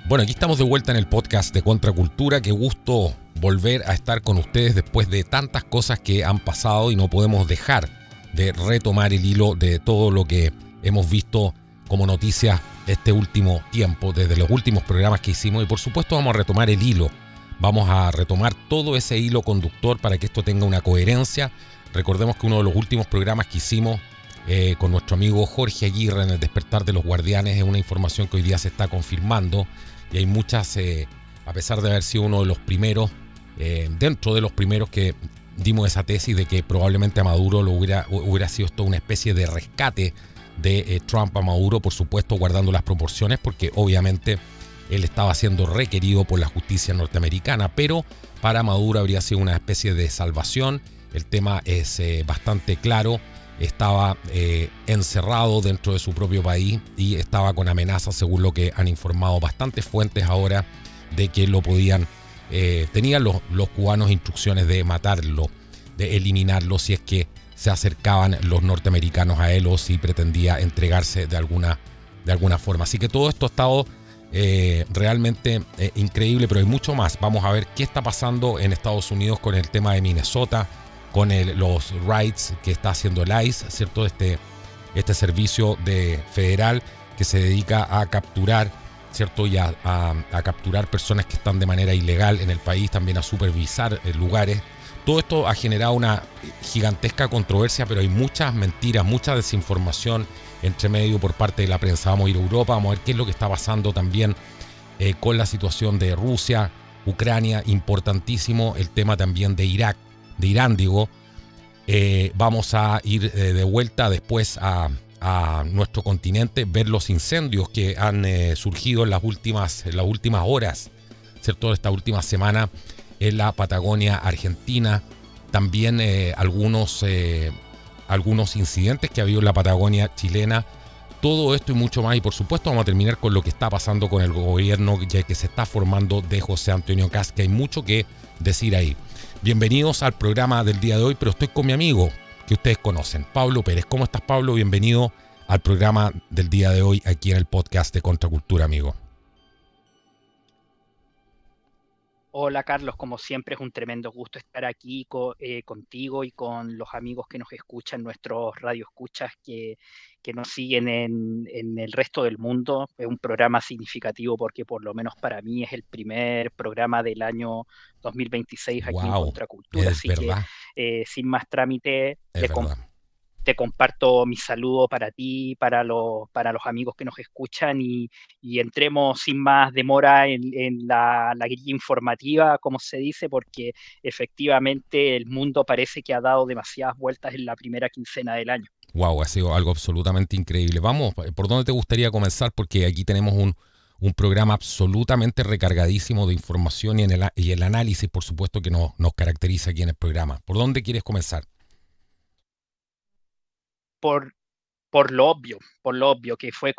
Bueno, aquí estamos de vuelta en el podcast de Contracultura. Qué gusto volver a estar con ustedes después de tantas cosas que han pasado y no podemos dejar de retomar el hilo de todo lo que hemos visto como noticias este último tiempo, desde los últimos programas que hicimos. Y por supuesto vamos a retomar el hilo. Vamos a retomar todo ese hilo conductor para que esto tenga una coherencia. Recordemos que uno de los últimos programas que hicimos con nuestro amigo Jorge Aguirre en el Despertar de los Guardianes es una información que hoy día se está confirmando. Y hay muchas, a pesar de haber sido uno de los primeros, dentro de los primeros que dimos esa tesis de que probablemente a Maduro hubiera sido esto una especie de rescate de Trump a Maduro, por supuesto guardando las proporciones, porque obviamente él estaba siendo requerido por la justicia norteamericana, pero para Maduro habría sido una especie de salvación. El tema es bastante claro. Estaba encerrado dentro de su propio país y estaba con amenazas, según lo que han informado bastantes fuentes ahora, de que lo podían, tenían los cubanos instrucciones de matarlo, de eliminarlo si es que se acercaban los norteamericanos a él o si pretendía entregarse de alguna forma. Así que todo esto ha estado realmente increíble, pero hay mucho más. Vamos a ver qué está pasando en Estados Unidos con el tema de Minnesota, con los raids que está haciendo el ICE, ¿cierto? Este servicio federal que se dedica a capturar, ¿cierto? Y a capturar personas que están de manera ilegal en el país, también a supervisar lugares. Todo esto ha generado una gigantesca controversia, pero hay muchas mentiras, mucha desinformación entre medio por parte de la prensa. Vamos a ir a Europa, vamos a ver qué es lo que está pasando también con la situación de Rusia, Ucrania, importantísimo el tema también de Irak, de Irán, digo. Vamos a ir de vuelta después a nuestro continente, ver los incendios que han surgido en las últimas horas, ¿cierto? Esta última semana en la Patagonia Argentina. También algunos incidentes que ha habido en la Patagonia chilena. Todo esto y mucho más. Y por supuesto vamos a terminar con lo que está pasando con el gobierno ya que se está formando de José Antonio Kast, que hay mucho que decir ahí. Bienvenidos al programa del día de hoy, pero estoy con mi amigo que ustedes conocen, Pablo Pérez. ¿Cómo estás, Pablo? Bienvenido al programa del día de hoy aquí en el podcast de Contracultura, amigo. Hola Carlos, como siempre es un tremendo gusto estar aquí contigo y con los amigos que nos escuchan, nuestros radioescuchas que nos siguen en el resto del mundo. Es un programa significativo porque por lo menos para mí es el primer programa del año 2026 aquí en Wow, Contracultura, es así que verdad, sin más trámite es verdad. te comparto mi saludo para ti, para los amigos que nos escuchan y entremos sin más demora en la guía informativa, como se dice, porque efectivamente el mundo parece que ha dado demasiadas vueltas en la primera quincena del año. Wow, ha sido algo absolutamente increíble. Vamos, ¿por dónde te gustaría comenzar? Porque aquí tenemos un programa absolutamente recargadísimo de información y el análisis, por supuesto, que nos caracteriza aquí en el programa. ¿Por dónde quieres comenzar? Por, por lo obvio, que fue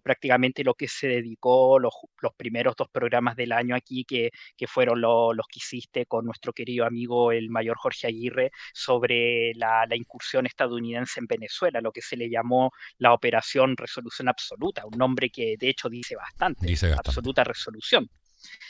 prácticamente lo que se dedicó los primeros dos programas del año aquí, que fueron los que hiciste con nuestro querido amigo el mayor Jorge Aguirre sobre la incursión estadounidense en Venezuela, lo que se le llamó la Operación Resolución Absoluta, un nombre que de hecho dice bastante, Dice bastante. absoluta resolución.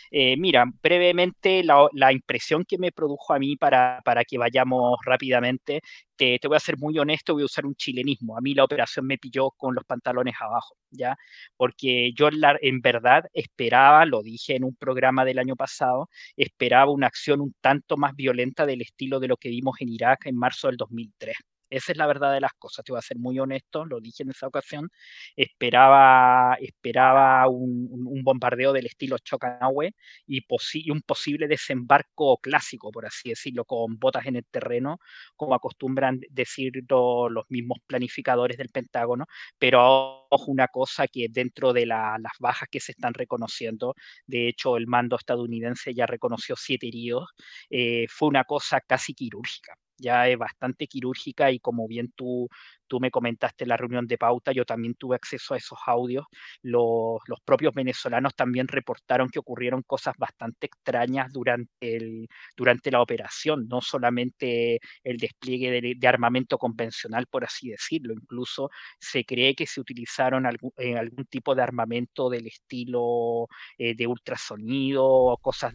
Mira, brevemente la impresión que me produjo a mí para que vayamos rápidamente, te voy a ser muy honesto, voy a usar un chilenismo. A mí la operación me pilló con los pantalones abajo, ¿ya? Porque yo en verdad esperaba, lo dije en un programa del año pasado, esperaba una acción un tanto más violenta del estilo de lo que vimos en Irak en marzo del 2003. Esa es la verdad de las cosas, te voy a ser muy honesto, lo dije en esa ocasión, esperaba un bombardeo del estilo Chocanahue y un posible desembarco clásico, por así decirlo, con botas en el terreno, como acostumbran decir los mismos planificadores del Pentágono, pero ojo, una cosa que dentro de las bajas que se están reconociendo, de hecho el mando estadounidense ya reconoció 7 heridos, fue una cosa casi quirúrgica. Ya es bastante quirúrgica y como bien tú me comentaste en la reunión de pauta, yo también tuve acceso a esos audios. Los propios venezolanos también reportaron que ocurrieron cosas bastante extrañas durante la operación, no solamente el despliegue de armamento convencional, por así decirlo, incluso se cree que se utilizaron algún tipo de armamento del estilo de ultrasonido o cosas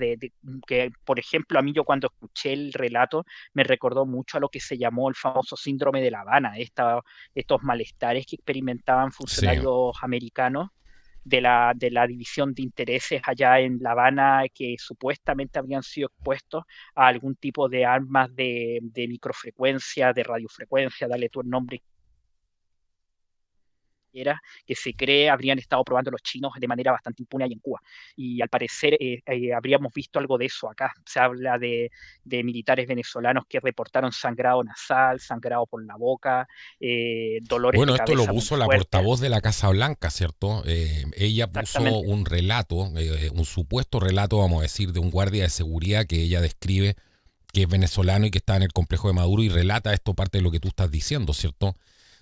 que, por ejemplo, a mí yo cuando escuché el relato me recordó mucho a lo que se llamó el famoso síndrome de La Habana, estos malestares que experimentaban Sí. funcionarios americanos de la división de intereses allá en La Habana, que supuestamente habían sido expuestos a algún tipo de armas de microfrecuencia, de radiofrecuencia, dale tú el nombre era, que se cree habrían estado probando los chinos de manera bastante impune ahí en Cuba. Y al parecer habríamos visto algo de eso acá. Se habla de militares venezolanos que reportaron sangrado nasal, sangrado por la boca, dolores de Bueno, esto lo cabeza muy puso la fuertes. portavoz de la Casa Blanca, ¿cierto? Ella puso Exactamente. un relato, un supuesto relato, vamos a decir, de un guardia de seguridad que ella describe que es venezolano y que está en el complejo de Maduro y relata esto parte de lo que tú estás diciendo, ¿cierto?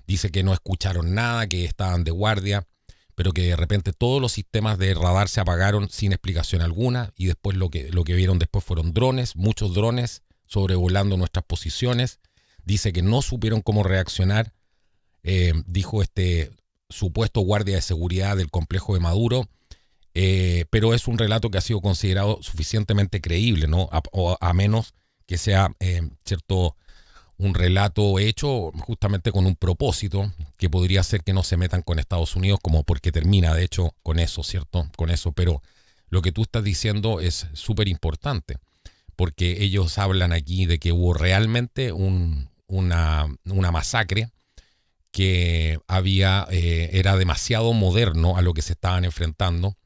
Dice que no escucharon nada, que estaban de guardia, pero que de repente todos los sistemas de radar se apagaron sin explicación alguna y después lo que vieron después fueron drones, muchos drones sobrevolando nuestras posiciones. Dice que no supieron cómo reaccionar, dijo este supuesto guardia de seguridad del complejo de Maduro, pero es un relato que ha sido considerado suficientemente creíble, ¿no? A menos que sea, cierto, un relato hecho justamente con un propósito, que podría ser que no se metan con Estados Unidos, como porque termina, de hecho, con eso, ¿cierto? Con eso, pero lo que tú estás diciendo es súper importante, porque ellos hablan aquí de que hubo realmente una masacre que era demasiado moderno a lo que se estaban enfrentando,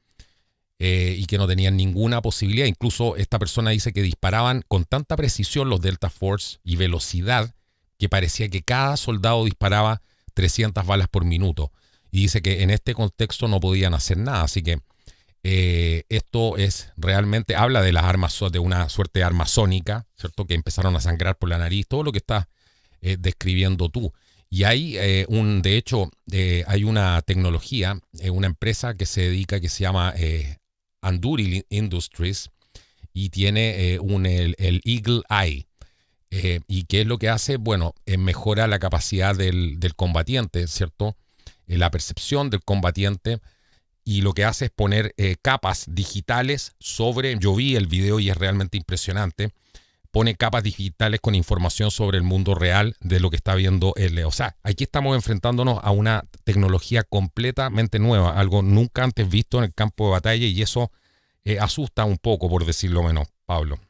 y que no tenían ninguna posibilidad. Incluso esta persona dice que disparaban con tanta precisión los Delta Force y velocidad que parecía que cada soldado disparaba 300 balas por minuto. Y dice que en este contexto no podían hacer nada. Así que esto es realmente, habla de las armas, de una suerte de arma sónica, ¿cierto? Que empezaron a sangrar por la nariz, todo lo que estás describiendo tú. Y hay de hecho, hay una tecnología, una empresa que se dedica, que se llama Anduril Industries, y tiene el Eagle Eye. ¿Y qué es lo que hace? Bueno, mejora la capacidad del combatiente, ¿cierto? La percepción del combatiente, y lo que hace es poner capas digitales sobre, yo vi el video y es realmente impresionante, pone capas digitales con información sobre el mundo real de lo que está viendo él. O sea, aquí estamos enfrentándonos a una tecnología completamente nueva, algo nunca antes visto en el campo de batalla, y eso asusta un poco, por decirlo menos, Pablo.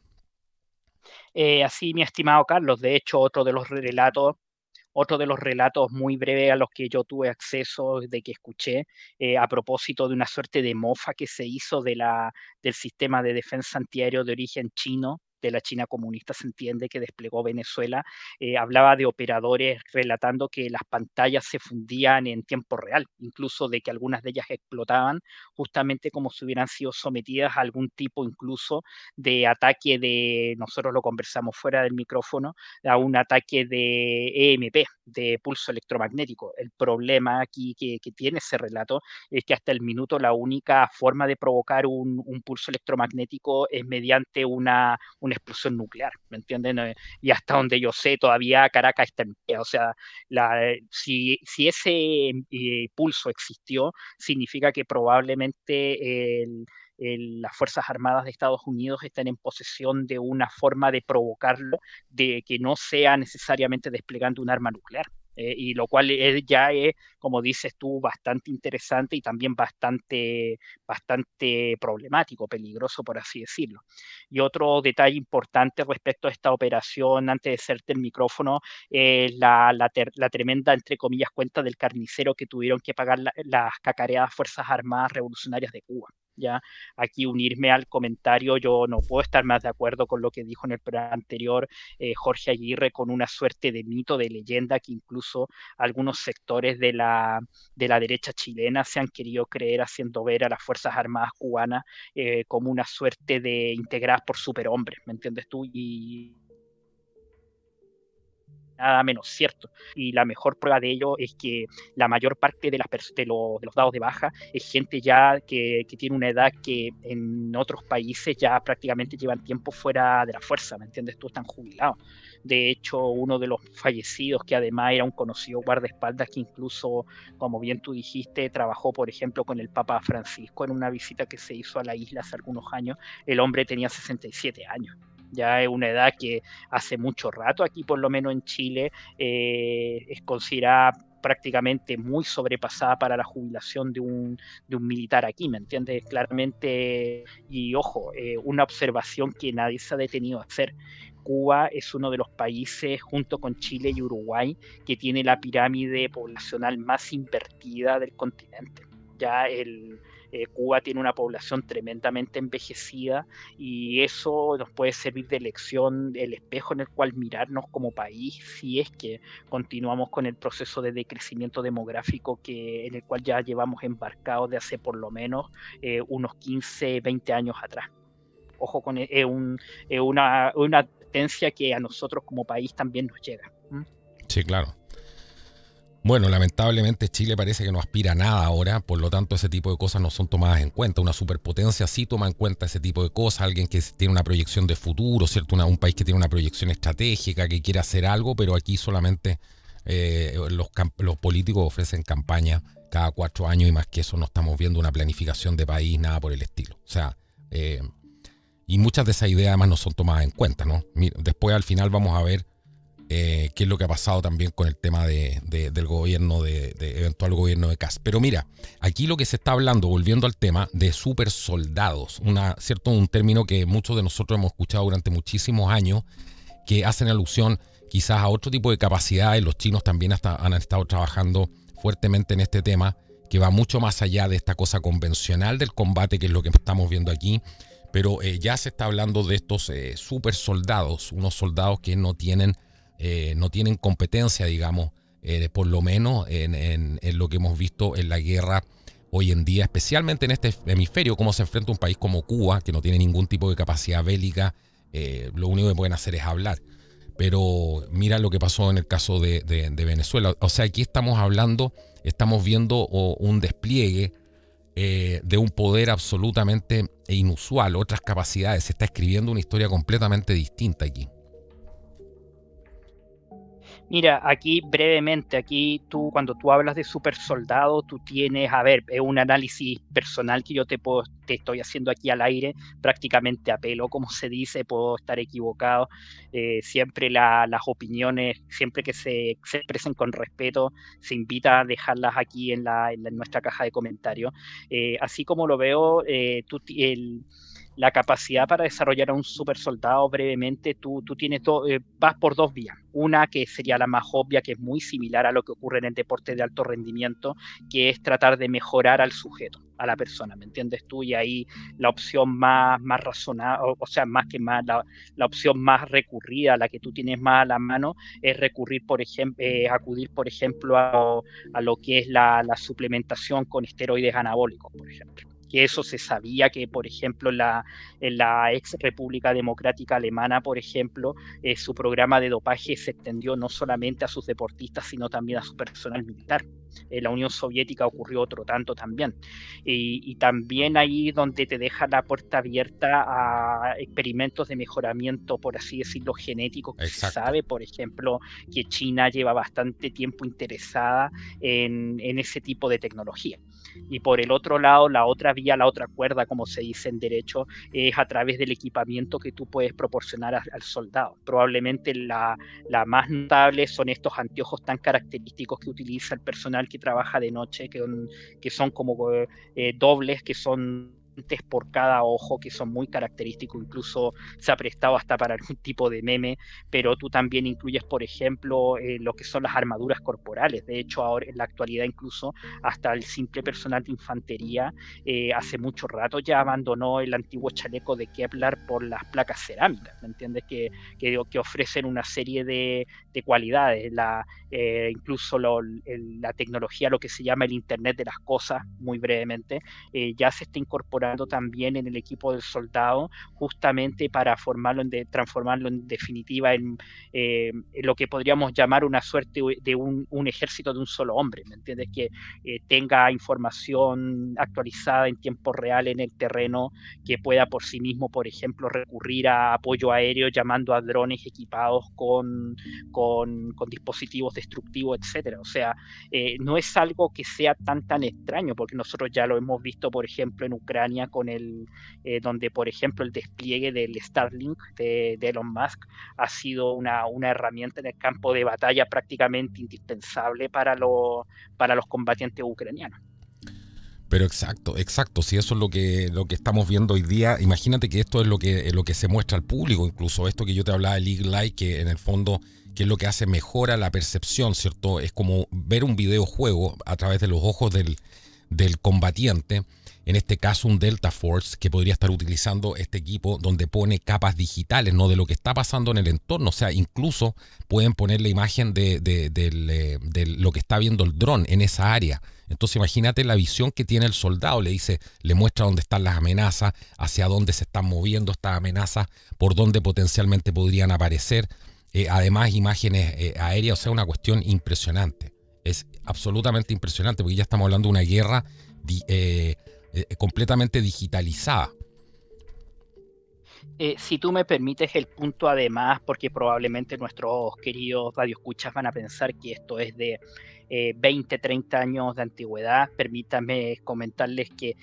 Así, mi estimado Carlos, de hecho, otro de los relatos muy breves a los que yo tuve acceso, de que escuché, a propósito de una suerte de mofa que se hizo del sistema de defensa antiaéreo de origen chino, de la China comunista, se entiende, que desplegó Venezuela, hablaba de operadores relatando que las pantallas se fundían en tiempo real, incluso de que algunas de ellas explotaban, justamente como si hubieran sido sometidas a algún tipo incluso de ataque nosotros lo conversamos fuera del micrófono, a un ataque de EMP, de pulso electromagnético. El problema aquí que tiene ese relato es que hasta el minuto la única forma de provocar un pulso electromagnético es mediante una explosión nuclear, ¿me entienden? Y hasta donde yo sé, todavía Caracas está en pie. O sea, si ese pulso existió, significa que probablemente las Fuerzas Armadas de Estados Unidos están en posesión de una forma de provocarlo, de que no sea necesariamente desplegando un arma nuclear. Y lo cual ya es, como dices tú, bastante interesante y también bastante problemático, peligroso, por así decirlo. Y otro detalle importante respecto a esta operación, antes de hacerte el micrófono, es la tremenda, entre comillas, cuenta del carnicero que tuvieron que pagar las cacareadas Fuerzas Armadas Revolucionarias de Cuba. ¿Ya? Aquí unirme al comentario, yo no puedo estar más de acuerdo con lo que dijo en el programa anterior Jorge Aguirre, con una suerte de mito, de leyenda que incluso algunos sectores de la derecha chilena se han querido creer, haciendo ver a las Fuerzas Armadas cubanas como una suerte de integradas por superhombres, ¿me entiendes tú? Y nada menos cierto. Y la mejor prueba de ello es que la mayor parte de los dados de baja es gente ya que tiene una edad que en otros países ya prácticamente llevan tiempo fuera de la fuerza, ¿me entiendes? Tú están jubilados. De hecho, uno de los fallecidos, que además era un conocido guardaespaldas, que incluso, como bien tú dijiste, trabajó, por ejemplo, con el Papa Francisco en una visita que se hizo a la isla hace algunos años, el hombre tenía 67 años. Ya es una edad que hace mucho rato, aquí por lo menos en Chile, es considerada prácticamente muy sobrepasada para la jubilación de un militar aquí, ¿me entiendes? Claramente, y ojo, una observación que nadie se ha detenido a hacer. Cuba es uno de los países, junto con Chile y Uruguay, que tiene la pirámide poblacional más invertida del continente. Ya Cuba tiene una población tremendamente envejecida y eso nos puede servir de lección, el espejo en el cual mirarnos como país, si es que continuamos con el proceso de decrecimiento demográfico en el cual ya llevamos embarcados de hace por lo menos unos 15, 20 años atrás. Ojo con una advertencia que a nosotros como país también nos llega. Sí, claro. Bueno, lamentablemente Chile parece que no aspira a nada ahora, por lo tanto ese tipo de cosas no son tomadas en cuenta. Una superpotencia sí toma en cuenta ese tipo de cosas, alguien que tiene una proyección de futuro, ¿cierto? Un país que tiene una proyección estratégica, que quiere hacer algo, pero aquí solamente los políticos ofrecen campaña cada 4 años y más que eso no estamos viendo una planificación de país, nada por el estilo. O sea, y muchas de esas ideas además no son tomadas en cuenta, ¿no? Mira, después al final vamos a ver qué es lo que ha pasado también con el tema del gobierno, de eventual gobierno de Kast. Pero mira, aquí lo que se está hablando, volviendo al tema de super soldados, ¿cierto? Un término que muchos de nosotros hemos escuchado durante muchísimos años, que hacen alusión quizás a otro tipo de capacidades. Los chinos también han estado trabajando fuertemente en este tema, que va mucho más allá de esta cosa convencional del combate, que es lo que estamos viendo aquí. Pero ya se está hablando de estos super soldados, unos soldados que no tienen competencia, digamos, por lo menos en lo que hemos visto en la guerra hoy en día, especialmente en este hemisferio, cómo se enfrenta un país como Cuba, que no tiene ningún tipo de capacidad bélica, lo único que pueden hacer es hablar. Pero mira lo que pasó en el caso de Venezuela. O sea, aquí estamos viendo un despliegue de un poder absolutamente inusual, otras capacidades. Se está escribiendo una historia completamente distinta aquí. Mira, aquí brevemente, aquí cuando tú hablas de super soldado, tú tienes, a ver, es un análisis personal que yo te estoy haciendo aquí al aire, prácticamente a pelo, como se dice, puedo estar equivocado. Siempre las opiniones, siempre que se expresen con respeto, se invita a dejarlas aquí en nuestra caja de comentarios. Así como lo veo, la capacidad para desarrollar a un super soldado brevemente, tú tienes vas por dos vías. Una que sería la más obvia, que es muy similar a lo que ocurre en el deporte de alto rendimiento, que es tratar de mejorar al sujeto, a la persona, ¿me entiendes tú? Y ahí la opción más razonada, o sea, más que más, la opción más recurrida, la que tú tienes más a la mano, es recurrir, por ejemplo, acudir, por ejemplo, a lo que es la suplementación con esteroides anabólicos, por ejemplo. Que eso se sabía que, por ejemplo, en la ex República Democrática Alemana, por ejemplo, su programa de dopaje se extendió no solamente a sus deportistas, sino también a su personal militar. En la Unión Soviética ocurrió otro tanto también. Y también ahí donde te deja la puerta abierta a experimentos de mejoramiento, por así decirlo, genéticos, que se Exacto. sabe, por ejemplo, que China lleva bastante tiempo interesada en ese tipo de tecnología. Y por el otro lado, la otra vía, la otra cuerda, como se dice en derecho, es a través del equipamiento que tú puedes proporcionar al soldado. Probablemente la más notable son estos anteojos tan característicos que utiliza el personal que trabaja de noche, que son como dobles, que son por cada ojo, que son muy característicos, incluso se ha prestado hasta para algún tipo de meme, pero tú también incluyes, por ejemplo, lo que son las armaduras corporales. De hecho, ahora en la actualidad incluso hasta el simple personal de infantería hace mucho rato ya abandonó el antiguo chaleco de Kevlar por las placas cerámicas, ¿me entiendes? Que ofrecen una serie de cualidades, incluso la tecnología, lo que se llama el Internet de las cosas, muy brevemente, ya se está incorporando incorporando también en el equipo del soldado, justamente para transformarlo en definitiva en lo que podríamos llamar una suerte de un ejército de un solo hombre, ¿me entiendes? Que tenga información actualizada en tiempo real en el terreno, que pueda por sí mismo, por ejemplo, recurrir a apoyo aéreo llamando a drones equipados con dispositivos destructivos, etcétera. O sea, no es algo que sea tan extraño, porque nosotros ya lo hemos visto, por ejemplo, en Ucrania con donde, por ejemplo, el despliegue del Starlink de Elon Musk ha sido una herramienta en el campo de batalla prácticamente indispensable para los combatientes ucranianos. Pero exacto, si eso es lo que estamos viendo hoy día, imagínate que esto es lo que se muestra al público, incluso esto que yo te hablaba del Eagle Eye, que en el fondo, que es lo que hace, mejora la percepción, ¿cierto? Es como ver un videojuego a través de los ojos del combatiente, en este caso un Delta Force, que podría estar utilizando este equipo donde pone capas digitales, ¿no? De lo que está pasando en el entorno, o sea, incluso pueden poner la imagen de lo que está viendo el dron en esa área. Entonces imagínate la visión que tiene el soldado, le muestra dónde están las amenazas, hacia dónde se están moviendo estas amenazas, por dónde potencialmente podrían aparecer, además imágenes aéreas, o sea, una cuestión impresionante. Es absolutamente impresionante porque ya estamos hablando de una guerra completamente digitalizada. Si tú me permites el punto además, porque probablemente nuestros queridos radioescuchas van a pensar que esto es de 20, 30 años de antigüedad, permítanme comentarles que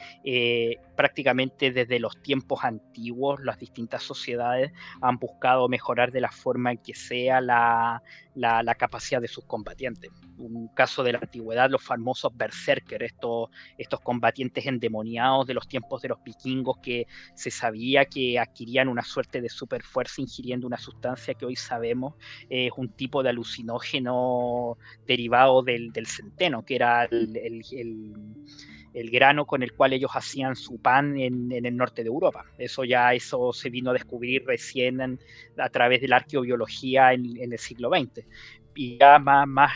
prácticamente desde los tiempos antiguos las distintas sociedades han buscado mejorar de la forma en que sea la capacidad de sus combatientes. Un caso de la antigüedad, los famosos berserker, estos combatientes endemoniados de los tiempos de los vikingos, que se sabía que adquirían una suerte de superfuerza ingiriendo una sustancia que hoy sabemos es un tipo de alucinógeno derivado del centeno, que era el grano con el cual ellos hacían su pan en el norte de Europa. Eso se vino a descubrir recién a través de la arqueobiología en el siglo XX. Y ya más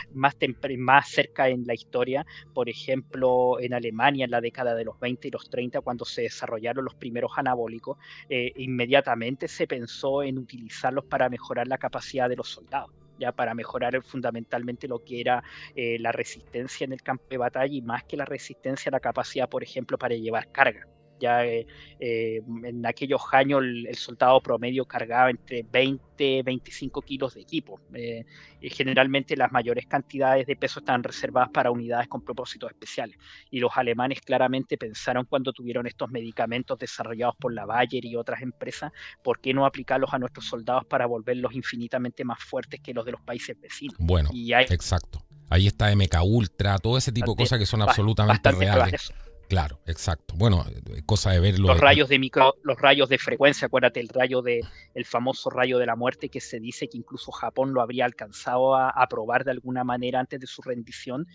cerca en la historia, por ejemplo, en Alemania en la década de los 20 y los 30, cuando se desarrollaron los primeros anabólicos, inmediatamente se pensó en utilizarlos para mejorar la capacidad de los soldados, ya para mejorar fundamentalmente lo que era la resistencia en el campo de batalla, y más que la resistencia, la capacidad, por ejemplo, para llevar carga. Ya en aquellos años el soldado promedio cargaba entre 20 25 kilos de equipo. Y generalmente las mayores cantidades de peso estaban reservadas para unidades con propósitos especiales. Y los alemanes claramente pensaron, cuando tuvieron estos medicamentos desarrollados por la Bayer y otras empresas, ¿por qué no aplicarlos a nuestros soldados para volverlos infinitamente más fuertes que los de los países vecinos? Bueno, exacto. Ahí está MK Ultra, todo ese tipo de cosas que son absolutamente reales. Claro, exacto. Bueno, cosa de verlo. Los rayos de frecuencia, acuérdate, el famoso rayo de la muerte, que se dice que incluso Japón lo habría alcanzado a probar de alguna manera antes de su rendición.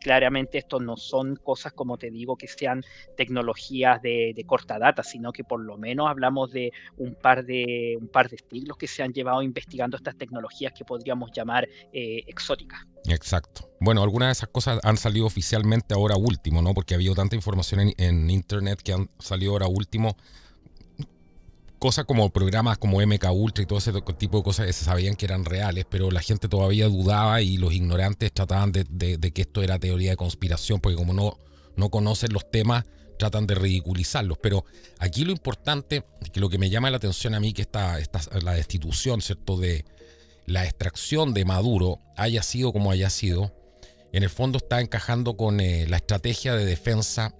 Claramente estos no son cosas, como te digo, que sean tecnologías de corta data, sino que por lo menos hablamos de un par de siglos que se han llevado investigando estas tecnologías que podríamos llamar exóticas. Exacto. Bueno, algunas de esas cosas han salido oficialmente ahora último, ¿no? Porque ha habido tanta información en internet que han salido ahora último. Cosas como programas como MK Ultra y todo ese tipo de cosas que se sabían que eran reales, pero la gente todavía dudaba y los ignorantes trataban de que esto era teoría de conspiración, porque como no conocen los temas, tratan de ridiculizarlos. Pero aquí lo importante, que lo que me llama la atención a mí, que la destitución, ¿cierto?, de la extracción de Maduro haya sido como haya sido, en el fondo está encajando con la estrategia de defensa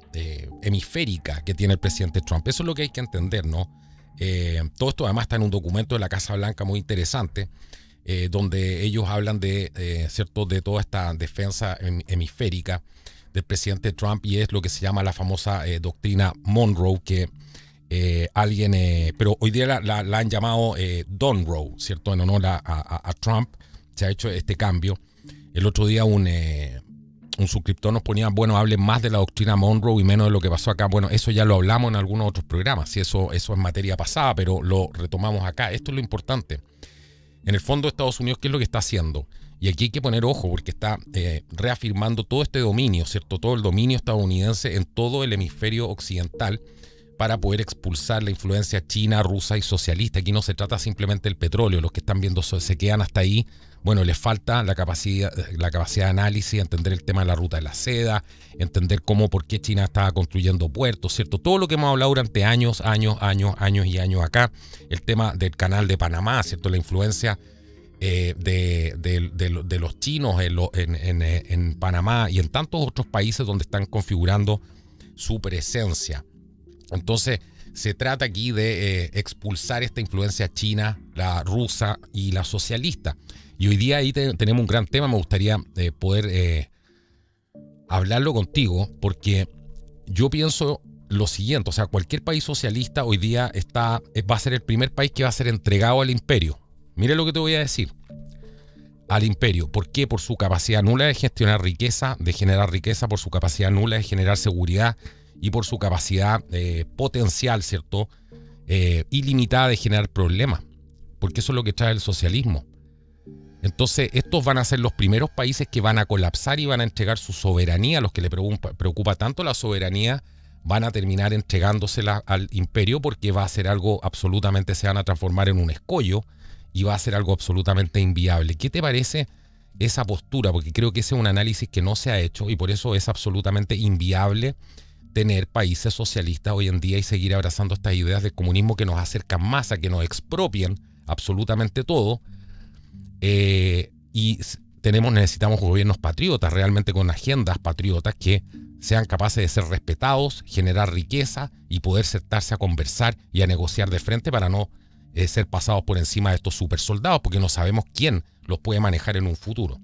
hemisférica que tiene el presidente Trump. Eso es lo que hay que entender, ¿no? Todo esto además está en un documento de la Casa Blanca muy interesante, donde ellos hablan ¿cierto?, de toda esta defensa hemisférica del presidente Trump, y es lo que se llama la famosa doctrina Monroe, que pero hoy día la han llamado Donroe, ¿cierto?, en honor a Trump. Se ha hecho este cambio. El otro día un suscriptor nos ponía, bueno, hablen más de la doctrina Monroe y menos de lo que pasó acá. Bueno, eso ya lo hablamos en algunos otros programas, y eso es materia pasada, pero lo retomamos acá. Esto es lo importante. En el fondo, Estados Unidos, ¿qué es lo que está haciendo? Y aquí hay que poner ojo, porque está reafirmando todo este dominio, ¿cierto?, todo el dominio estadounidense en todo el hemisferio occidental, para poder expulsar la influencia china, rusa y socialista. Aquí no se trata simplemente del petróleo, los que están viendo se quedan hasta ahí. Bueno, les falta la capacidad de análisis, entender el tema de la ruta de la seda, entender por qué China estaba construyendo puertos, ¿cierto? Todo lo que hemos hablado durante años y años acá, el tema del canal de Panamá, ¿cierto? La influencia de los chinos en Panamá y en tantos otros países donde están configurando su presencia. Entonces, se trata aquí de expulsar esta influencia china, la rusa y la socialista. Y hoy día ahí tenemos un gran tema. Me gustaría poder hablarlo contigo, porque yo pienso lo siguiente. O sea, cualquier país socialista hoy día va a ser el primer país que va a ser entregado al imperio. Mire lo que te voy a decir. Al imperio. ¿Por qué? Por su capacidad nula de gestionar riqueza, de generar riqueza, por su capacidad nula de generar seguridad y por su capacidad potencial, ¿cierto? Ilimitada de generar problemas. Porque eso es lo que trae el socialismo. Entonces, estos van a ser los primeros países que van a colapsar y van a entregar su soberanía. A los que le preocupa tanto la soberanía van a terminar entregándosela al imperio, porque va a ser algo absolutamente, se van a transformar en un escollo y va a ser algo absolutamente inviable. ¿Qué te parece esa postura? Porque creo que ese es un análisis que no se ha hecho y por eso es absolutamente inviable tener países socialistas hoy en día y seguir abrazando estas ideas del comunismo que nos acercan más a que nos expropien absolutamente todo. Y necesitamos gobiernos patriotas, realmente con agendas patriotas que sean capaces de ser respetados, generar riqueza y poder sentarse a conversar y a negociar de frente para no ser pasados por encima de estos super soldados, porque no sabemos quién los puede manejar en un futuro.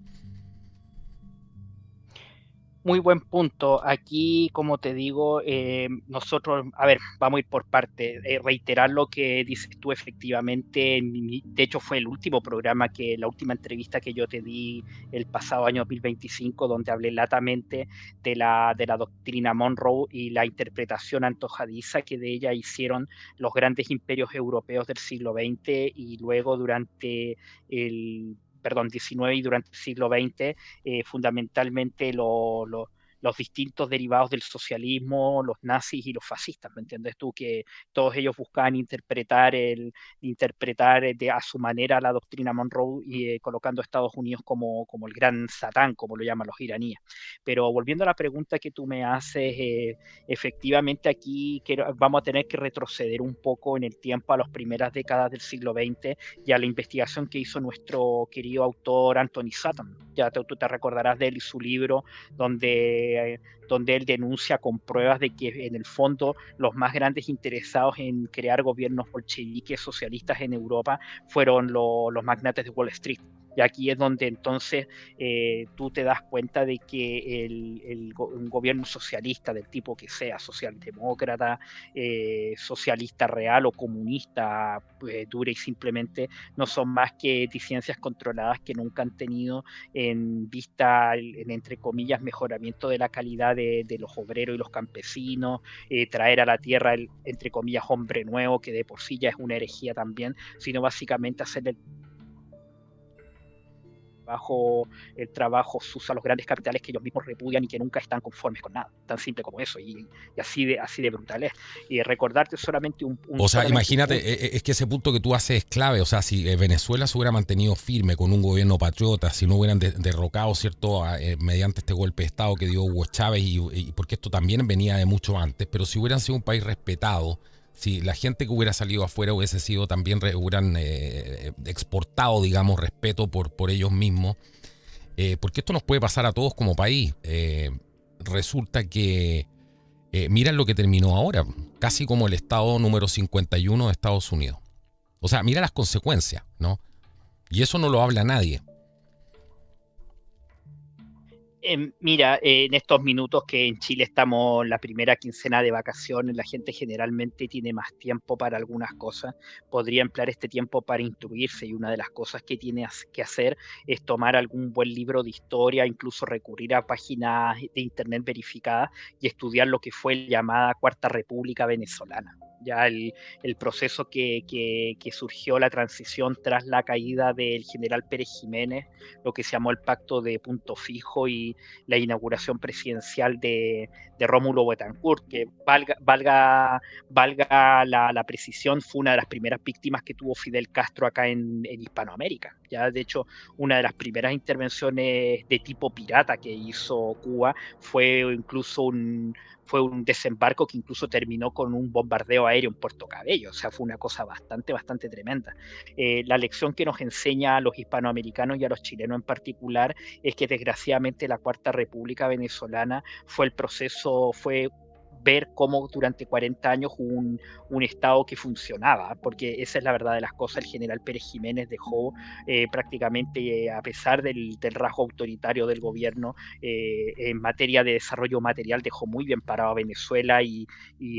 Muy buen punto. Aquí, como te digo, nosotros, a ver, vamos a ir por parte. Reiterar lo que dices tú, efectivamente. De hecho, fue el último programa, la última entrevista que yo te di el pasado año 2025, donde hablé latamente de la doctrina Monroe y la interpretación antojadiza que de ella hicieron los grandes imperios europeos del siglo XX y luego durante XIX y durante el siglo XX, fundamentalmente los distintos derivados del socialismo, los nazis y los fascistas, ¿me entiendes tú? Que todos ellos buscaban interpretar a su manera la doctrina Monroe y colocando a Estados Unidos como el gran Satán, como lo llaman los iraníes. Pero volviendo a la pregunta que tú me haces, efectivamente aquí vamos a tener que retroceder un poco en el tiempo a las primeras décadas del siglo XX y a la investigación que hizo nuestro querido autor Anthony Sutton. Ya tú te recordarás de él y su libro donde él denuncia con pruebas de que en el fondo los más grandes interesados en crear gobiernos bolcheviques socialistas en Europa fueron los magnates de Wall Street. Y aquí es donde entonces tú te das cuenta de que un gobierno socialista del tipo que sea, socialdemócrata, socialista real o comunista, pues, dura y simplemente no son más que disidencias controladas que nunca han tenido en vista entre comillas, mejoramiento de la calidad de los obreros y los campesinos, traer a la tierra entre comillas, hombre nuevo, que de por sí ya es una herejía también, sino básicamente hacerle el trabajo sucio a los grandes capitales que ellos mismos repudian y que nunca están conformes con nada. Tan simple como eso, y así de brutal es. Y recordarte solamente O sea, imagínate, un es que ese punto que tú haces es clave. O sea, si Venezuela se hubiera mantenido firme con un gobierno patriota, si no hubieran derrocado, ¿cierto?, mediante este golpe de Estado que dio Hugo Chávez, y porque esto también venía de mucho antes, pero si hubieran sido un país respetado, si la gente que hubiera salido afuera hubiese sido también, hubieran exportado, digamos, respeto por ellos mismos, porque esto nos puede pasar a todos como país. Resulta que, mira lo que terminó ahora, casi como el estado número 51 de Estados Unidos. O sea, mira las consecuencias, ¿no? Y eso no lo habla nadie. Mira, en estos minutos que en Chile estamos la primera quincena de vacaciones, la gente generalmente tiene más tiempo para algunas cosas, podría emplear este tiempo para instruirse y una de las cosas que tiene que hacer es tomar algún buen libro de historia, incluso recurrir a páginas de internet verificadas y estudiar lo que fue la llamada Cuarta República Venezolana. Ya el proceso que surgió la transición tras la caída del general Pérez Jiménez, lo que se llamó el Pacto de Punto Fijo y la inauguración presidencial de Rómulo Betancourt, que valga la precisión, fue una de las primeras víctimas que tuvo Fidel Castro acá en Hispanoamérica. Ya, de hecho, una de las primeras intervenciones de tipo pirata que hizo Cuba fue un desembarco que incluso terminó con un bombardeo aéreo en Puerto Cabello. O sea, fue una cosa bastante tremenda. La lección que nos enseña a los hispanoamericanos y a los chilenos en particular es que desgraciadamente la Cuarta República Venezolana fue ver cómo durante 40 años hubo un Estado que funcionaba, porque esa es la verdad de las cosas. El general Pérez Jiménez dejó prácticamente, a pesar del rasgo autoritario del gobierno, en materia de desarrollo material, dejó muy bien parado a Venezuela y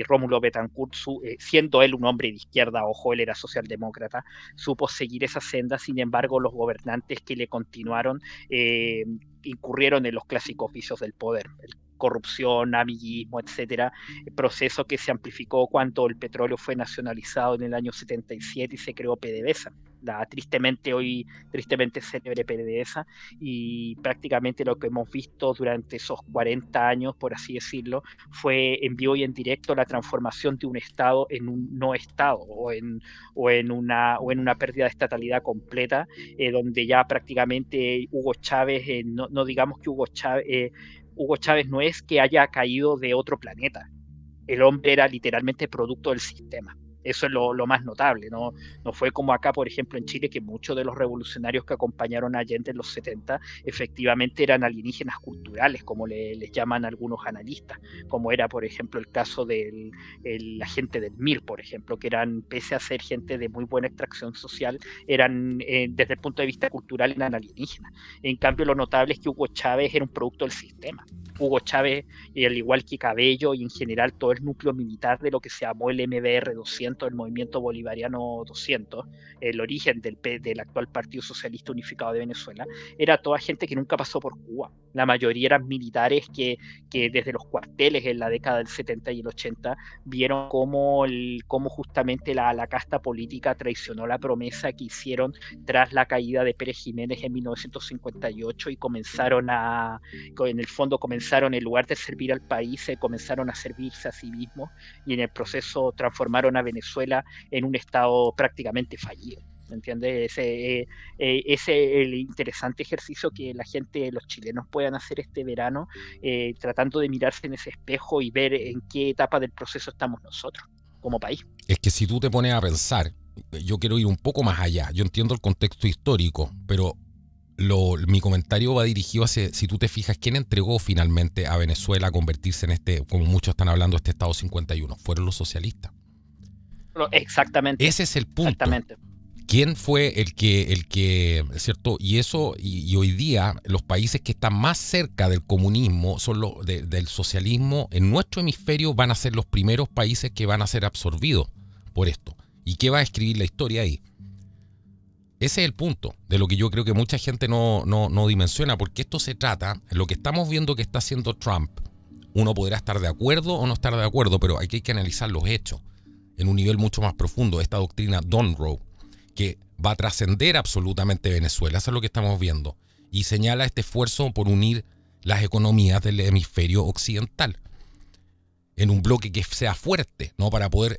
Rómulo Betancourt, siendo él un hombre de izquierda, ojo, él era socialdemócrata, supo seguir esa senda. Sin embargo, los gobernantes que le continuaron incurrieron en los clásicos vicios del poder, corrupción, amiguismo, etcétera, proceso que se amplificó cuando el petróleo fue nacionalizado en el año 77 y se creó PDVSA, la tristemente célebre PDVSA, y prácticamente lo que hemos visto durante esos 40 años, por así decirlo, fue en vivo y en directo la transformación de un Estado en un no Estado o en una pérdida de estatalidad completa, donde ya prácticamente Hugo Chávez, no digamos que Hugo Chávez no es que haya caído de otro planeta. El hombre era literalmente producto del sistema. Eso es lo más notable, ¿no? No fue como acá, por ejemplo, en Chile, que muchos de los revolucionarios que acompañaron a Allende en los 70 efectivamente eran alienígenas culturales, como les llaman algunos analistas, como era, por ejemplo, el caso la gente del MIR, por ejemplo, que eran, pese a ser gente de muy buena extracción social, eran, desde el punto de vista cultural, eran alienígenas. En cambio, lo notable es que Hugo Chávez era un producto del sistema. Hugo Chávez, al igual que Cabello y en general todo el núcleo militar de lo que se llamó el MBR 200, el Movimiento Bolivariano 200, el origen del actual Partido Socialista Unificado de Venezuela, era toda gente que nunca pasó por Cuba. La mayoría eran militares que desde los cuarteles en la década del 70 y el 80 vieron cómo justamente la casta política traicionó la promesa que hicieron tras la caída de Pérez Jiménez en 1958 y en el fondo comenzaron, en lugar de servir al país, comenzaron a servirse a sí mismos y en el proceso transformaron a Venezuela en un estado prácticamente fallido. ¿Entiendes? Ese es el interesante ejercicio que los chilenos puedan hacer este verano, tratando de mirarse en ese espejo y ver en qué etapa del proceso estamos nosotros como país. Es que si tú te pones a pensar, yo quiero ir un poco más allá. Yo entiendo el contexto histórico, pero mi comentario va dirigido hacia, si tú te fijas, ¿quién entregó finalmente a Venezuela a convertirse en como muchos están hablando, este Estado 51? Fueron los socialistas. Exactamente. Ese es el punto. Exactamente. ¿Quién fue el que, cierto? Y eso, y hoy día los países que están más cerca del comunismo, del socialismo, en nuestro hemisferio van a ser los primeros países que van a ser absorbidos por esto. ¿Y qué va a escribir la historia ahí? Ese es el punto de lo que yo creo que mucha gente no dimensiona, porque esto se trata, lo que estamos viendo que está haciendo Trump, uno podrá estar de acuerdo o no estar de acuerdo, pero aquí hay que analizar los hechos en un nivel mucho más profundo. Esta doctrina Monroe, que va a trascender absolutamente Venezuela, eso es lo que estamos viendo, y señala este esfuerzo por unir las economías del hemisferio occidental en un bloque que sea fuerte, ¿no? Para poder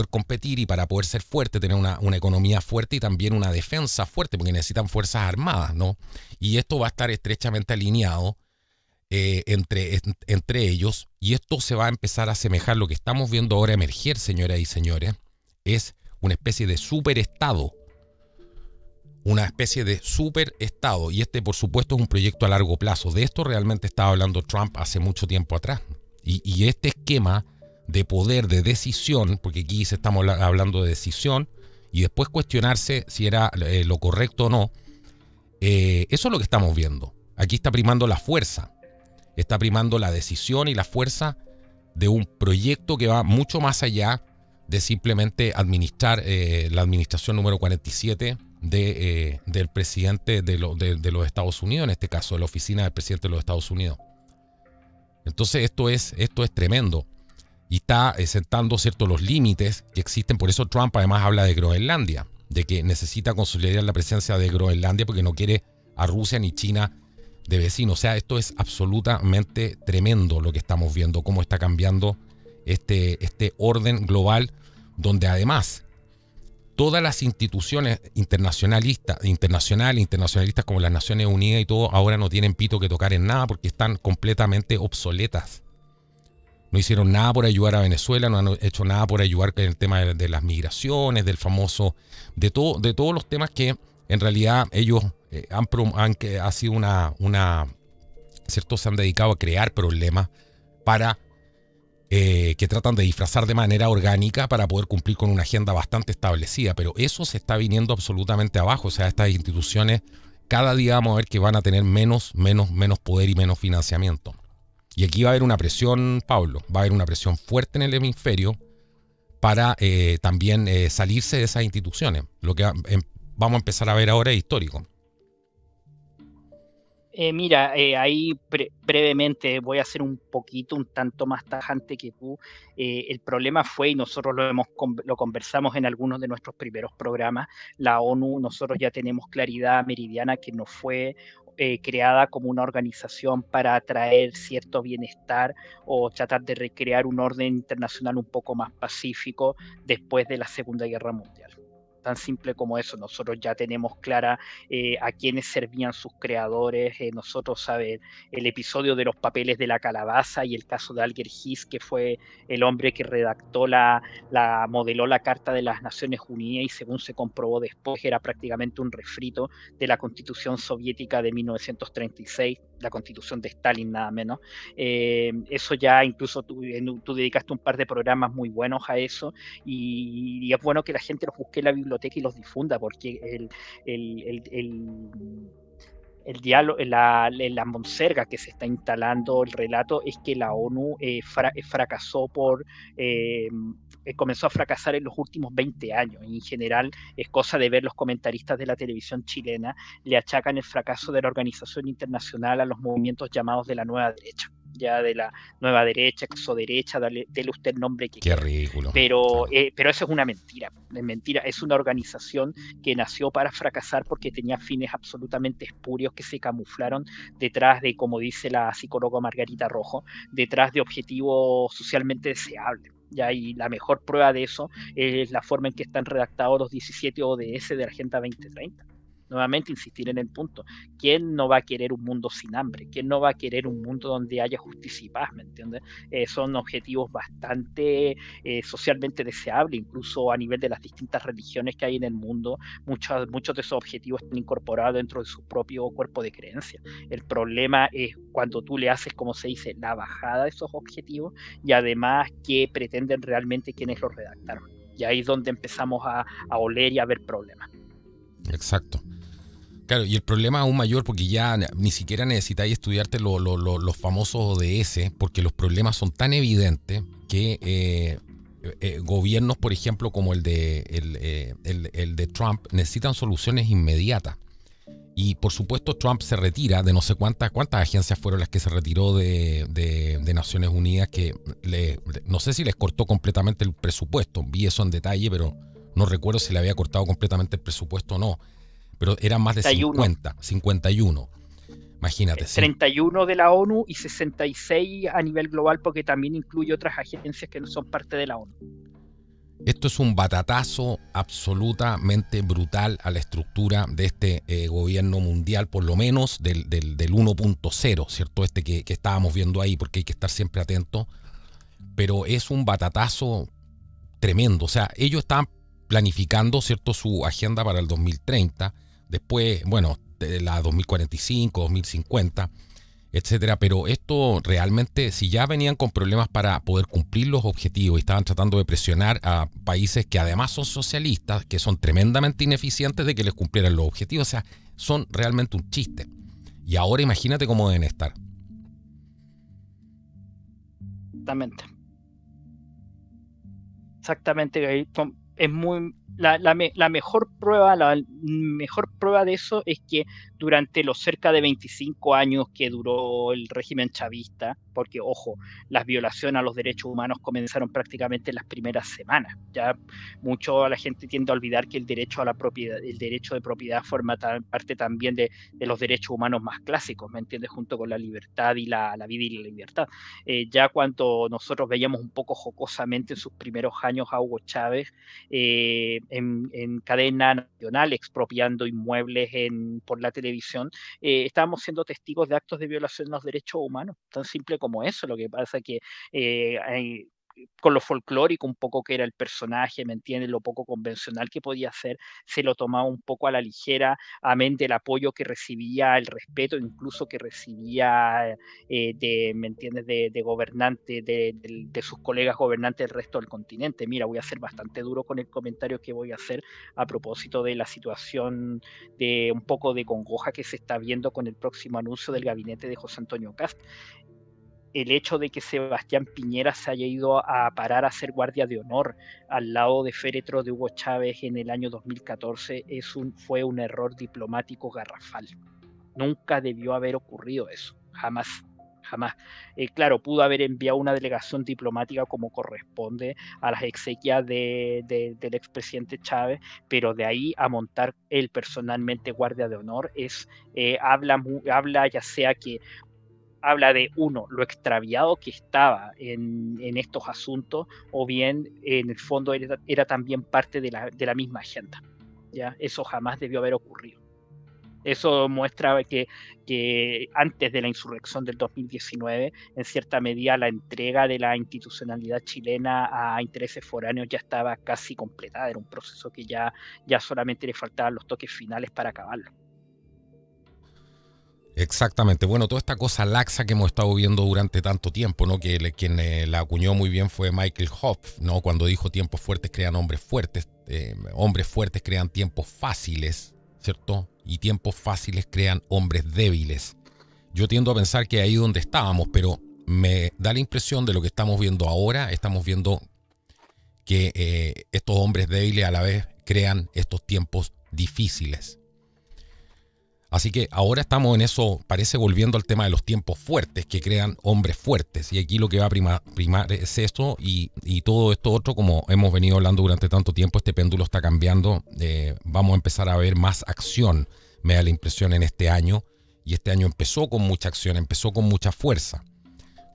competir y para poder ser fuerte, tener una economía fuerte y también una defensa fuerte, porque necesitan fuerzas armadas, ¿no? Y esto va a estar estrechamente alineado entre ellos, y esto se va a empezar a asemejar. Lo que estamos viendo ahora emerger, señoras y señores, es una especie de superestado. Una especie de superestado. Y este, por supuesto, es un proyecto a largo plazo. De esto realmente estaba hablando Trump hace mucho tiempo atrás. Y este esquema de poder, de decisión, porque aquí estamos hablando de decisión, y después cuestionarse si era lo correcto o no, eso es lo que estamos viendo. Aquí está primando la fuerza. Está primando la decisión y la fuerza de un proyecto que va mucho más allá de simplemente administrar la administración número 47 del presidente de los Estados Unidos, en este caso de la oficina del presidente de los Estados Unidos. Entonces esto es tremendo. y está sentando, ¿cierto?, los límites que existen. Por eso Trump además habla de Groenlandia, de que necesita consolidar la presencia de Groenlandia porque no quiere a Rusia ni China de vecinos. O sea, esto es absolutamente tremendo lo que estamos viendo, cómo está cambiando este orden global, donde además todas las instituciones internacionalistas como las Naciones Unidas y todo, ahora no tienen pito que tocar en nada porque están completamente obsoletas. No hicieron nada por ayudar a Venezuela, no han hecho nada por ayudar en el tema de las migraciones, del famoso, de todos los temas que en realidad ellos ha sido ¿cierto? Se han dedicado a crear problemas para que tratan de disfrazar de manera orgánica para poder cumplir con una agenda bastante establecida, pero eso se está viniendo absolutamente abajo. O sea, estas instituciones cada día vamos a ver que van a tener menos poder y menos financiamiento. Y aquí va a haber una presión, Pablo, va a haber una presión fuerte en el hemisferio para también salirse de esas instituciones. Lo que vamos a empezar a ver ahora es histórico. Mira, ahí brevemente voy a ser un tanto más tajante que tú. El problema fue, y nosotros lo conversamos en algunos de nuestros primeros programas, la ONU, nosotros ya tenemos claridad meridiana que no fue creada como una organización para traer cierto bienestar o tratar de recrear un orden internacional un poco más pacífico después de la Segunda Guerra Mundial. Tan simple como eso. Nosotros ya tenemos clara a quiénes servían sus creadores. Nosotros, ¿sabes? El episodio de los papeles de la calabaza y el caso de Alger Hiss, que fue el hombre que redactó modeló la Carta de las Naciones Unidas y según se comprobó después era prácticamente un refrito de la Constitución soviética de 1936, la Constitución de Stalin nada menos. Eso ya incluso tú dedicaste un par de programas muy buenos a eso y es bueno que la gente los busque en la biblioteca y los difunda, porque el diálogo, la monserga que se está instalando, el relato es que la ONU fracasó comenzó a fracasar en los últimos 20 años. Y en general es cosa de ver los comentaristas de la televisión chilena, le achacan el fracaso de la organización internacional a los movimientos llamados de la nueva derecha. Ya de la nueva derecha, exoderecha, dele usted el nombre que quiera. Qué ridículo. pero eso es una mentira, es una organización que nació para fracasar porque tenía fines absolutamente espurios que se camuflaron detrás de, como dice la psicóloga Margarita Rojo, detrás de objetivos socialmente deseables. ¿Ya? Y la mejor prueba de eso es la forma en que están redactados los 17 ODS de la Agenda 2030. Nuevamente insistir en el punto. ¿Quién no va a querer un mundo sin hambre? ¿Quién no va a querer un mundo donde haya justicia y paz? ¿Me entiendes? Son objetivos bastante socialmente deseables, incluso a nivel de las distintas religiones que hay en el mundo. Muchos de esos objetivos están incorporados dentro de su propio cuerpo de creencias. El problema es cuando tú le haces, como se dice, la bajada de esos objetivos y además que pretenden realmente quienes los redactaron. Y ahí es donde empezamos a oler y a ver problemas. Exacto. Claro, y el problema es aún mayor porque ya ni siquiera necesitáis estudiarte los famosos ODS, porque los problemas son tan evidentes que gobiernos, por ejemplo, como el de Trump, necesitan soluciones inmediatas. Y por supuesto Trump se retira de no sé cuántas agencias fueron las que se retiró de Naciones Unidas, que no sé si les cortó completamente el presupuesto, vi eso en detalle, pero no recuerdo si le había cortado completamente el presupuesto o no. Pero eran más de 51. Imagínate. 31 de la ONU y 66 a nivel global, porque también incluye otras agencias que no son parte de la ONU. Esto es un batatazo absolutamente brutal a la estructura de este gobierno mundial, por lo menos del 1.0, ¿cierto? Que estábamos viendo ahí, porque hay que estar siempre atentos. Pero es un batatazo tremendo. O sea, ellos estaban planificando, ¿cierto?, su agenda para el 2030. Después, bueno, la 2045, 2050, etcétera. Pero esto realmente, si ya venían con problemas para poder cumplir los objetivos y estaban tratando de presionar a países que además son socialistas, que son tremendamente ineficientes de que les cumplieran los objetivos, o sea, son realmente un chiste. Y ahora imagínate cómo deben estar. Exactamente. Es muy la mejor prueba de eso es que durante los cerca de 25 años que duró el régimen chavista, porque ojo, las violaciones a los derechos humanos comenzaron prácticamente en las primeras semanas. Ya mucho la gente tiende a olvidar que el derecho a la propiedad, el derecho de propiedad forma parte también de los derechos humanos más clásicos, ¿me entiendes? Junto con la libertad y la vida y la libertad. Ya cuando nosotros veíamos un poco jocosamente en sus primeros años a Hugo Chávez, en cadena nacional, expropiando inmuebles por la televisión, estábamos siendo testigos de actos de violación de los derechos humanos, tan simple como eso. Lo que pasa es que con lo folclórico un poco que era el personaje, ¿me entiendes? Lo poco convencional que podía ser, se lo tomaba un poco a la ligera, amén del apoyo que recibía, el respeto incluso que recibía ¿me entiendes?, de gobernantes, de sus colegas gobernantes del resto del continente. Mira, voy a ser bastante duro con el comentario que voy a hacer a propósito de la situación de un poco de congoja que se está viendo con el próximo anuncio del gabinete de José Antonio Kast. El hecho de que Sebastián Piñera se haya ido a parar a ser guardia de honor al lado de féretro de Hugo Chávez en el año 2014 fue un error diplomático garrafal. Nunca debió haber ocurrido eso, jamás, jamás. Claro, pudo haber enviado una delegación diplomática como corresponde a las exequias del expresidente Chávez, pero de ahí a montar él personalmente guardia de honor habla ya sea que habla de uno, lo extraviado que estaba en estos asuntos, o bien en el fondo era también parte de la misma agenda. ¿Ya? Eso jamás debió haber ocurrido. Eso muestra que antes de la insurrección del 2019, en cierta medida, la entrega de la institucionalidad chilena a intereses foráneos ya estaba casi completada. Era un proceso que ya solamente le faltaban los toques finales para acabarlo. Exactamente. Bueno, toda esta cosa laxa que hemos estado viendo durante tanto tiempo, ¿no? Quien la acuñó muy bien fue Michael Hopf, ¿no? Cuando dijo tiempos fuertes crean hombres fuertes, hombres fuertes crean tiempos fáciles, ¿cierto? Y tiempos fáciles crean hombres débiles. Yo tiendo a pensar que ahí donde estábamos, pero me da la impresión de lo que estamos viendo ahora. Estamos viendo que estos hombres débiles a la vez crean estos tiempos difíciles. Así que ahora estamos en eso, parece volviendo al tema de los tiempos fuertes que crean hombres fuertes. Y aquí lo que va a primar es esto y todo esto otro, como hemos venido hablando durante tanto tiempo, este péndulo está cambiando. Vamos a empezar a ver más acción, me da la impresión, en este año. Y este año empezó con mucha acción, empezó con mucha fuerza,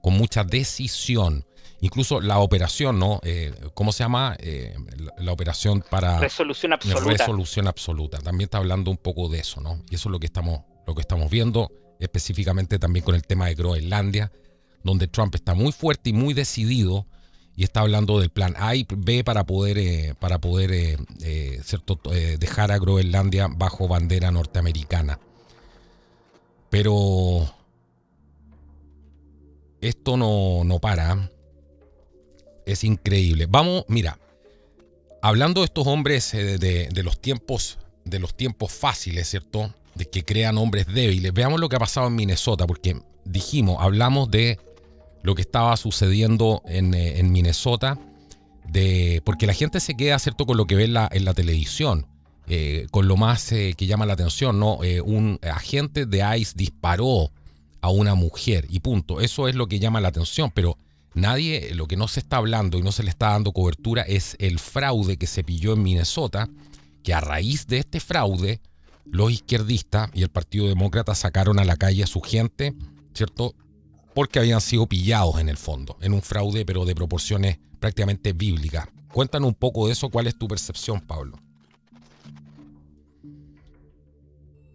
con mucha decisión. Incluso la operación, ¿no? ¿Cómo se llama? La operación para Resolución absoluta. resolución absoluta. También está hablando un poco de eso, ¿no? Y eso es lo que estamos viendo, específicamente también con el tema de Groenlandia, donde Trump está muy fuerte y muy decidido y está hablando del plan A y B para poder ¿cierto? Dejar a Groenlandia bajo bandera norteamericana. Pero esto no para. Es increíble. Vamos, mira, hablando de estos hombres de los tiempos fáciles, ¿cierto? De que crean hombres débiles. Veamos lo que ha pasado en Minnesota, porque hablamos de lo que estaba sucediendo en Minnesota, porque la gente se queda, ¿cierto?, con lo que ve en la televisión, con lo más que llama la atención, ¿no? Un agente de ICE disparó a una mujer y punto. Eso es lo que llama la atención, pero lo que no se está hablando y no se le está dando cobertura es el fraude que se pilló en Minnesota, que a raíz de este fraude, los izquierdistas y el Partido Demócrata sacaron a la calle a su gente, ¿cierto? Porque habían sido pillados en el fondo, en un fraude, pero de proporciones prácticamente bíblicas. Cuéntanos un poco de eso. ¿Cuál es tu percepción, Pablo?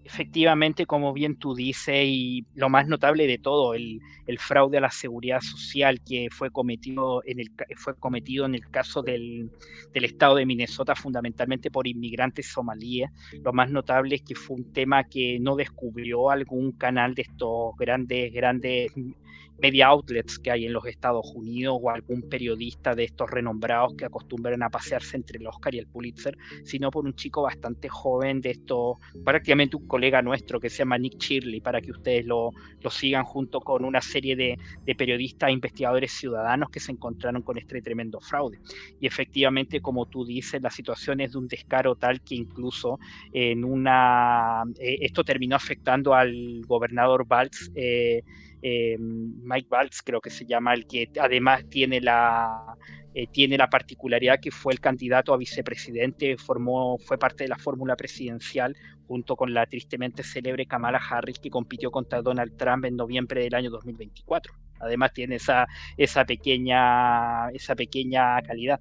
Efectivamente, como bien tú dices, y lo más notable de todo, el fraude a la seguridad social que fue cometido en el caso del estado de Minnesota, fundamentalmente por inmigrantes somalíes. Lo más notable es que fue un tema que no descubrió algún canal de estos grandes media outlets que hay en los Estados Unidos o algún periodista de estos renombrados que acostumbran a pasearse entre el Oscar y el Pulitzer, sino por un chico bastante joven de esto, prácticamente un colega nuestro que se llama Nick Shirley, para que ustedes lo sigan, junto con una serie de periodistas e investigadores ciudadanos que se encontraron con este tremendo fraude. Y efectivamente, como tú dices, la situación es de un descaro tal que incluso esto terminó afectando al gobernador Valls, Mike Valls creo que se llama, el que además tiene la particularidad que fue el candidato a vicepresidente, fue parte de la fórmula presidencial junto con la tristemente célebre Kamala Harris, que compitió contra Donald Trump en noviembre del año 2024. Además tiene esa pequeña calidad.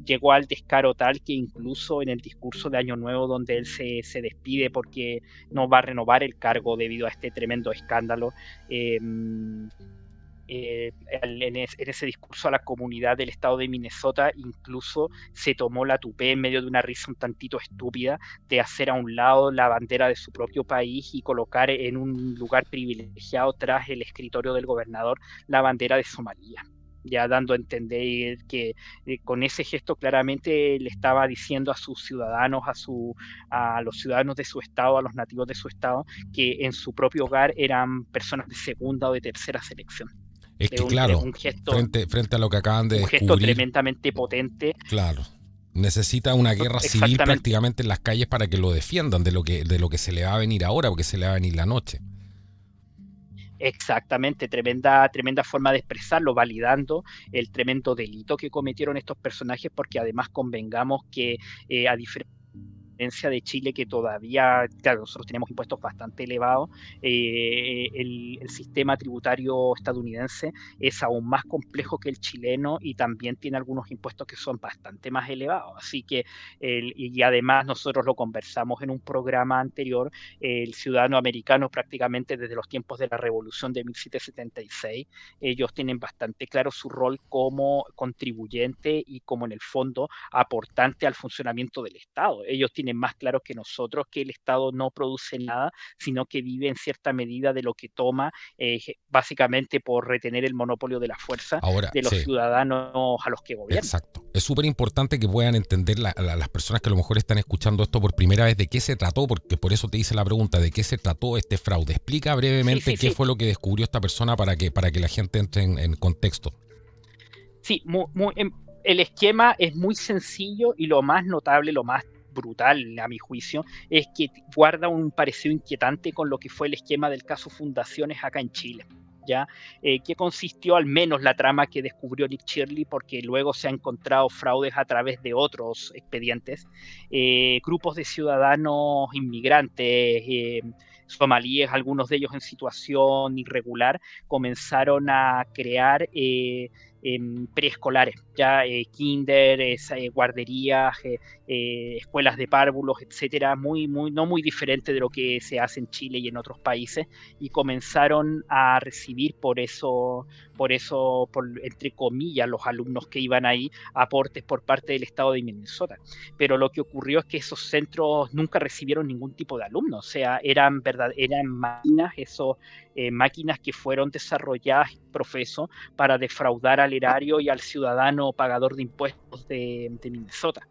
Llegó al descaro tal que incluso en el discurso de Año Nuevo, donde él se despide porque no va a renovar el cargo debido a este tremendo escándalo, en ese discurso a la comunidad del estado de Minnesota, incluso se tomó la tupé, en medio de una risa un tantito estúpida, de hacer a un lado la bandera de su propio país y colocar en un lugar privilegiado tras el escritorio del gobernador la bandera de Somalia, ya dando a entender que con ese gesto claramente le estaba diciendo a sus ciudadanos, a los ciudadanos de su estado, a los nativos de su estado, que en su propio hogar eran personas de segunda o de tercera selección. Es que claro, un gesto, frente a lo que acaban de descubrir, gesto tremendamente potente. Claro, necesita una guerra civil prácticamente en las calles para que lo defiendan de lo que se le va a venir ahora, porque se le va a venir la noche. Exactamente, tremenda forma de expresarlo, validando el tremendo delito que cometieron estos personajes, porque además convengamos que a diferencia de Chile, que todavía, claro, nosotros tenemos impuestos bastante elevados, el sistema tributario estadounidense es aún más complejo que el chileno y también tiene algunos impuestos que son bastante más elevados. Así que, y además nosotros lo conversamos en un programa anterior, el ciudadano americano prácticamente desde los tiempos de la Revolución de 1776, ellos tienen bastante claro su rol como contribuyente y como en el fondo aportante al funcionamiento del Estado. Ellos tienen más claro que nosotros que el Estado no produce nada, sino que vive en cierta medida de lo que toma, básicamente por retener el monopolio de la fuerza de los ciudadanos a los que gobiernan. Exacto. Es súper importante que puedan entender las personas que a lo mejor están escuchando esto por primera vez de qué se trató, porque por eso te hice la pregunta, de qué se trató este fraude. Explica brevemente qué fue lo que descubrió esta persona para que la gente entre en contexto. Sí, el esquema es muy sencillo y lo más notable, lo más brutal a mi juicio, es que guarda un parecido inquietante con lo que fue el esquema del caso Fundaciones acá en Chile, ¿ya? Que consistió, al menos la trama que descubrió Nick Shirley, porque luego se han encontrado fraudes a través de otros expedientes, grupos de ciudadanos inmigrantes, somalíes, algunos de ellos en situación irregular, comenzaron a crear preescolares, ya kinder, guarderías, escuelas de párvulos, etcétera, no muy diferente de lo que se hace en Chile y en otros países, y comenzaron a recibir por entre comillas, los alumnos que iban ahí, aportes por parte del estado de Minnesota. Pero lo que ocurrió es que esos centros nunca recibieron ningún tipo de alumnos, o sea, eran máquinas que fueron desarrolladas, profeso, para defraudar al erario y al ciudadano pagador de impuestos de Minnesota.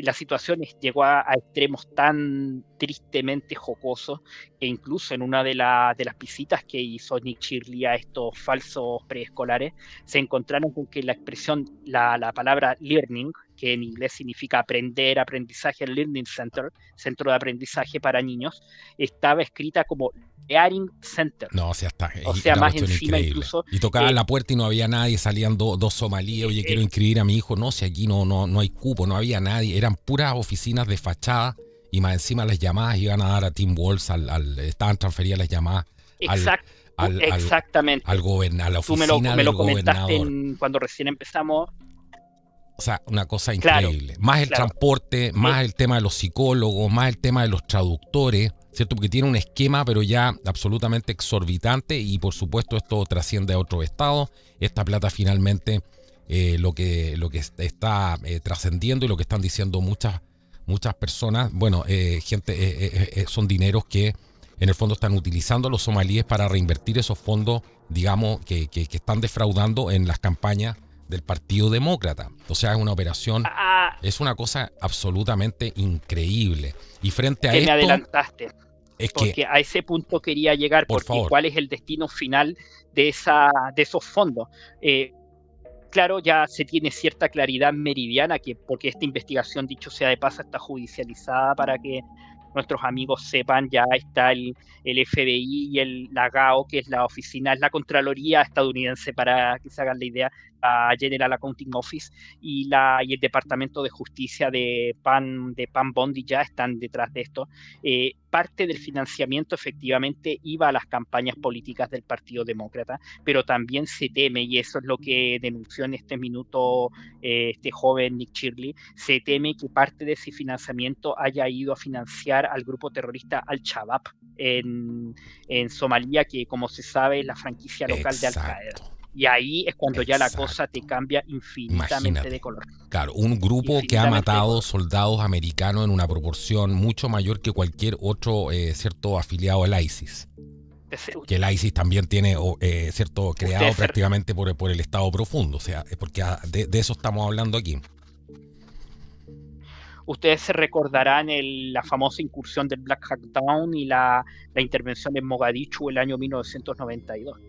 La situación llegó a extremos tan tristemente jocosos que incluso en una de las visitas que hizo Nick Shirley a estos falsos preescolares, se encontraron con que la expresión, la palabra learning, que en inglés significa aprender, aprendizaje, learning center, centro de aprendizaje para niños, estaba escrita como Learning Center. No, o sea, más encima increíble. Incluso. Y tocaban la puerta y no había nadie, salían dos somalíes, oye, quiero inscribir a mi hijo. No, si aquí no hay cupo, no había nadie, eran puras oficinas de fachada y más encima las llamadas iban a dar a Tim Walz, estaban transferidas las llamadas exactamente. a la oficina me lo del comentaste gobernador. Cuando recién empezamos. O sea, una cosa increíble. Más el transporte, más el tema de los psicólogos, más el tema de los traductores, ¿cierto? Porque tiene un esquema, pero ya absolutamente exorbitante, y por supuesto esto trasciende a otros estados. Esta plata finalmente, lo que está trascendiendo y lo que están diciendo muchas personas, bueno, son dineros que en el fondo están utilizando a los somalíes para reinvertir esos fondos, digamos, que están defraudando en las campañas del Partido Demócrata. O sea, es una operación, Ah, es una cosa absolutamente increíble. Y frente a que me esto, adelantaste, es que, porque a ese punto quería llegar, por porque favor, cuál es el destino final de esos fondos. Eh, claro, ya se tiene cierta claridad meridiana, que porque esta investigación, dicho sea de paso, está judicializada para que nuestros amigos sepan, ya está el FBI y la GAO, que es la oficina, es la Contraloría estadounidense, para que se hagan la idea, la General Accounting Office y el Departamento de Justicia de Pam Bondi ya están detrás de esto. Parte del financiamiento efectivamente iba a las campañas políticas del Partido Demócrata, pero también se teme, y eso es lo que denunció en este minuto este joven Nick Shirley, se teme que parte de ese financiamiento haya ido a financiar al grupo terrorista Al-Shabaab en Somalia, que como se sabe es la franquicia local de Al-Qaeda. exacto, Y ahí es cuando ya la cosa te exacto. cambia infinitamente de Imagínate. color. Claro, un grupo que ha Infinitamente de matado color. soldados americanos en una proporción mucho mayor que cualquier otro cierto afiliado al ISIS. Que el ISIS también tiene cierto creado Ustedes se, prácticamente por el Estado profundo. O sea, porque de eso estamos hablando aquí. ustedes se recordarán la famosa incursión del Black Hawk Down y la intervención en Mogadischu el año 1992.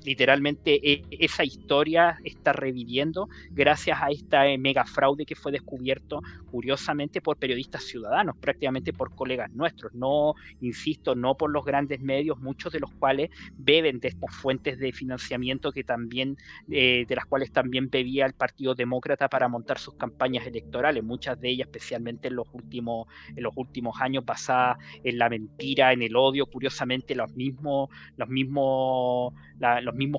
Literalmente esa historia está reviviendo gracias a esta mega fraude que fue descubierto curiosamente por periodistas ciudadanos, prácticamente por colegas nuestros, no, insisto, no por los grandes medios, muchos de los cuales beben de estas fuentes de financiamiento que también, de las cuales también bebía el Partido Demócrata para montar sus campañas electorales, muchas de ellas especialmente en los últimos años basadas en la mentira, en el odio, curiosamente los mismos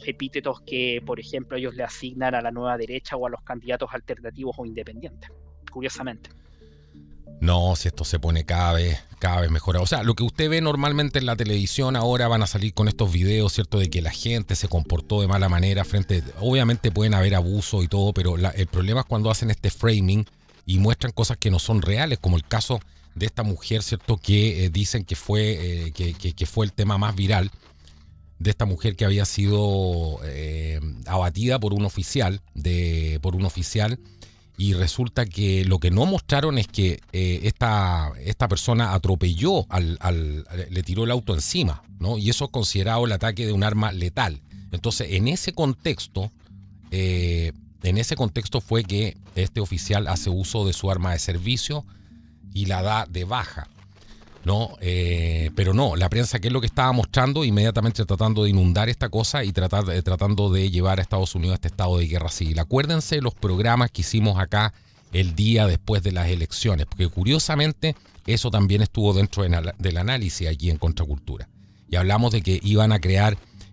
epítetos que, por ejemplo, ellos le asignan a la nueva derecha o a los candidatos alternativos o independientes, curiosamente. No, si esto se pone cada vez mejor. O sea, lo que usted ve normalmente en la televisión ahora van a salir con estos videos, ¿cierto? De que la gente se comportó de mala manera frente... Obviamente pueden haber abuso y todo, pero el problema es cuando hacen este framing y muestran cosas que no son reales, como el caso de esta mujer, ¿cierto? Que dicen que fue, que fue el tema más viral, de esta mujer que había sido abatida por un oficial, y resulta que lo que no mostraron es que esta persona atropelló, le tiró el auto encima, ¿no? Y eso es considerado el ataque de un arma letal. Entonces, en ese contexto fue que este oficial hace uso de su arma de servicio y la da de baja. ¿No? Pero no, la prensa, ¿qué es lo que estaba mostrando? Inmediatamente tratando de inundar esta cosa y tratando de llevar a Estados Unidos a este estado de guerra civil. Acuérdense los programas que hicimos acá el día después de las elecciones, porque curiosamente eso también estuvo dentro del análisis aquí en Contracultura. Y hablamos de que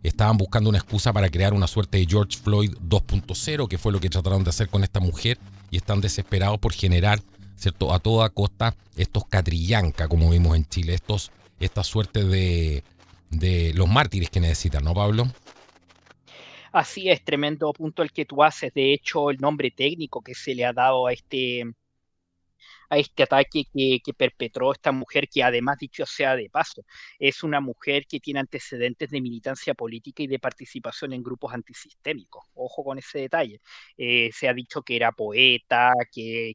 estaban buscando una excusa para crear una suerte de George Floyd 2.0, que fue lo que trataron de hacer con esta mujer, y están desesperados por generar, ¿cierto?, a toda costa estos catrillanca, como vimos en Chile, esta suerte de los mártires que necesitan, ¿no, Pablo? Así es, tremendo punto el que tú haces. De hecho, el nombre técnico que se le ha dado a este ataque que perpetró esta mujer, que además, dicho sea de paso, es una mujer que tiene antecedentes de militancia política y de participación en grupos antisistémicos. Ojo con ese detalle. Se ha dicho que era poeta, que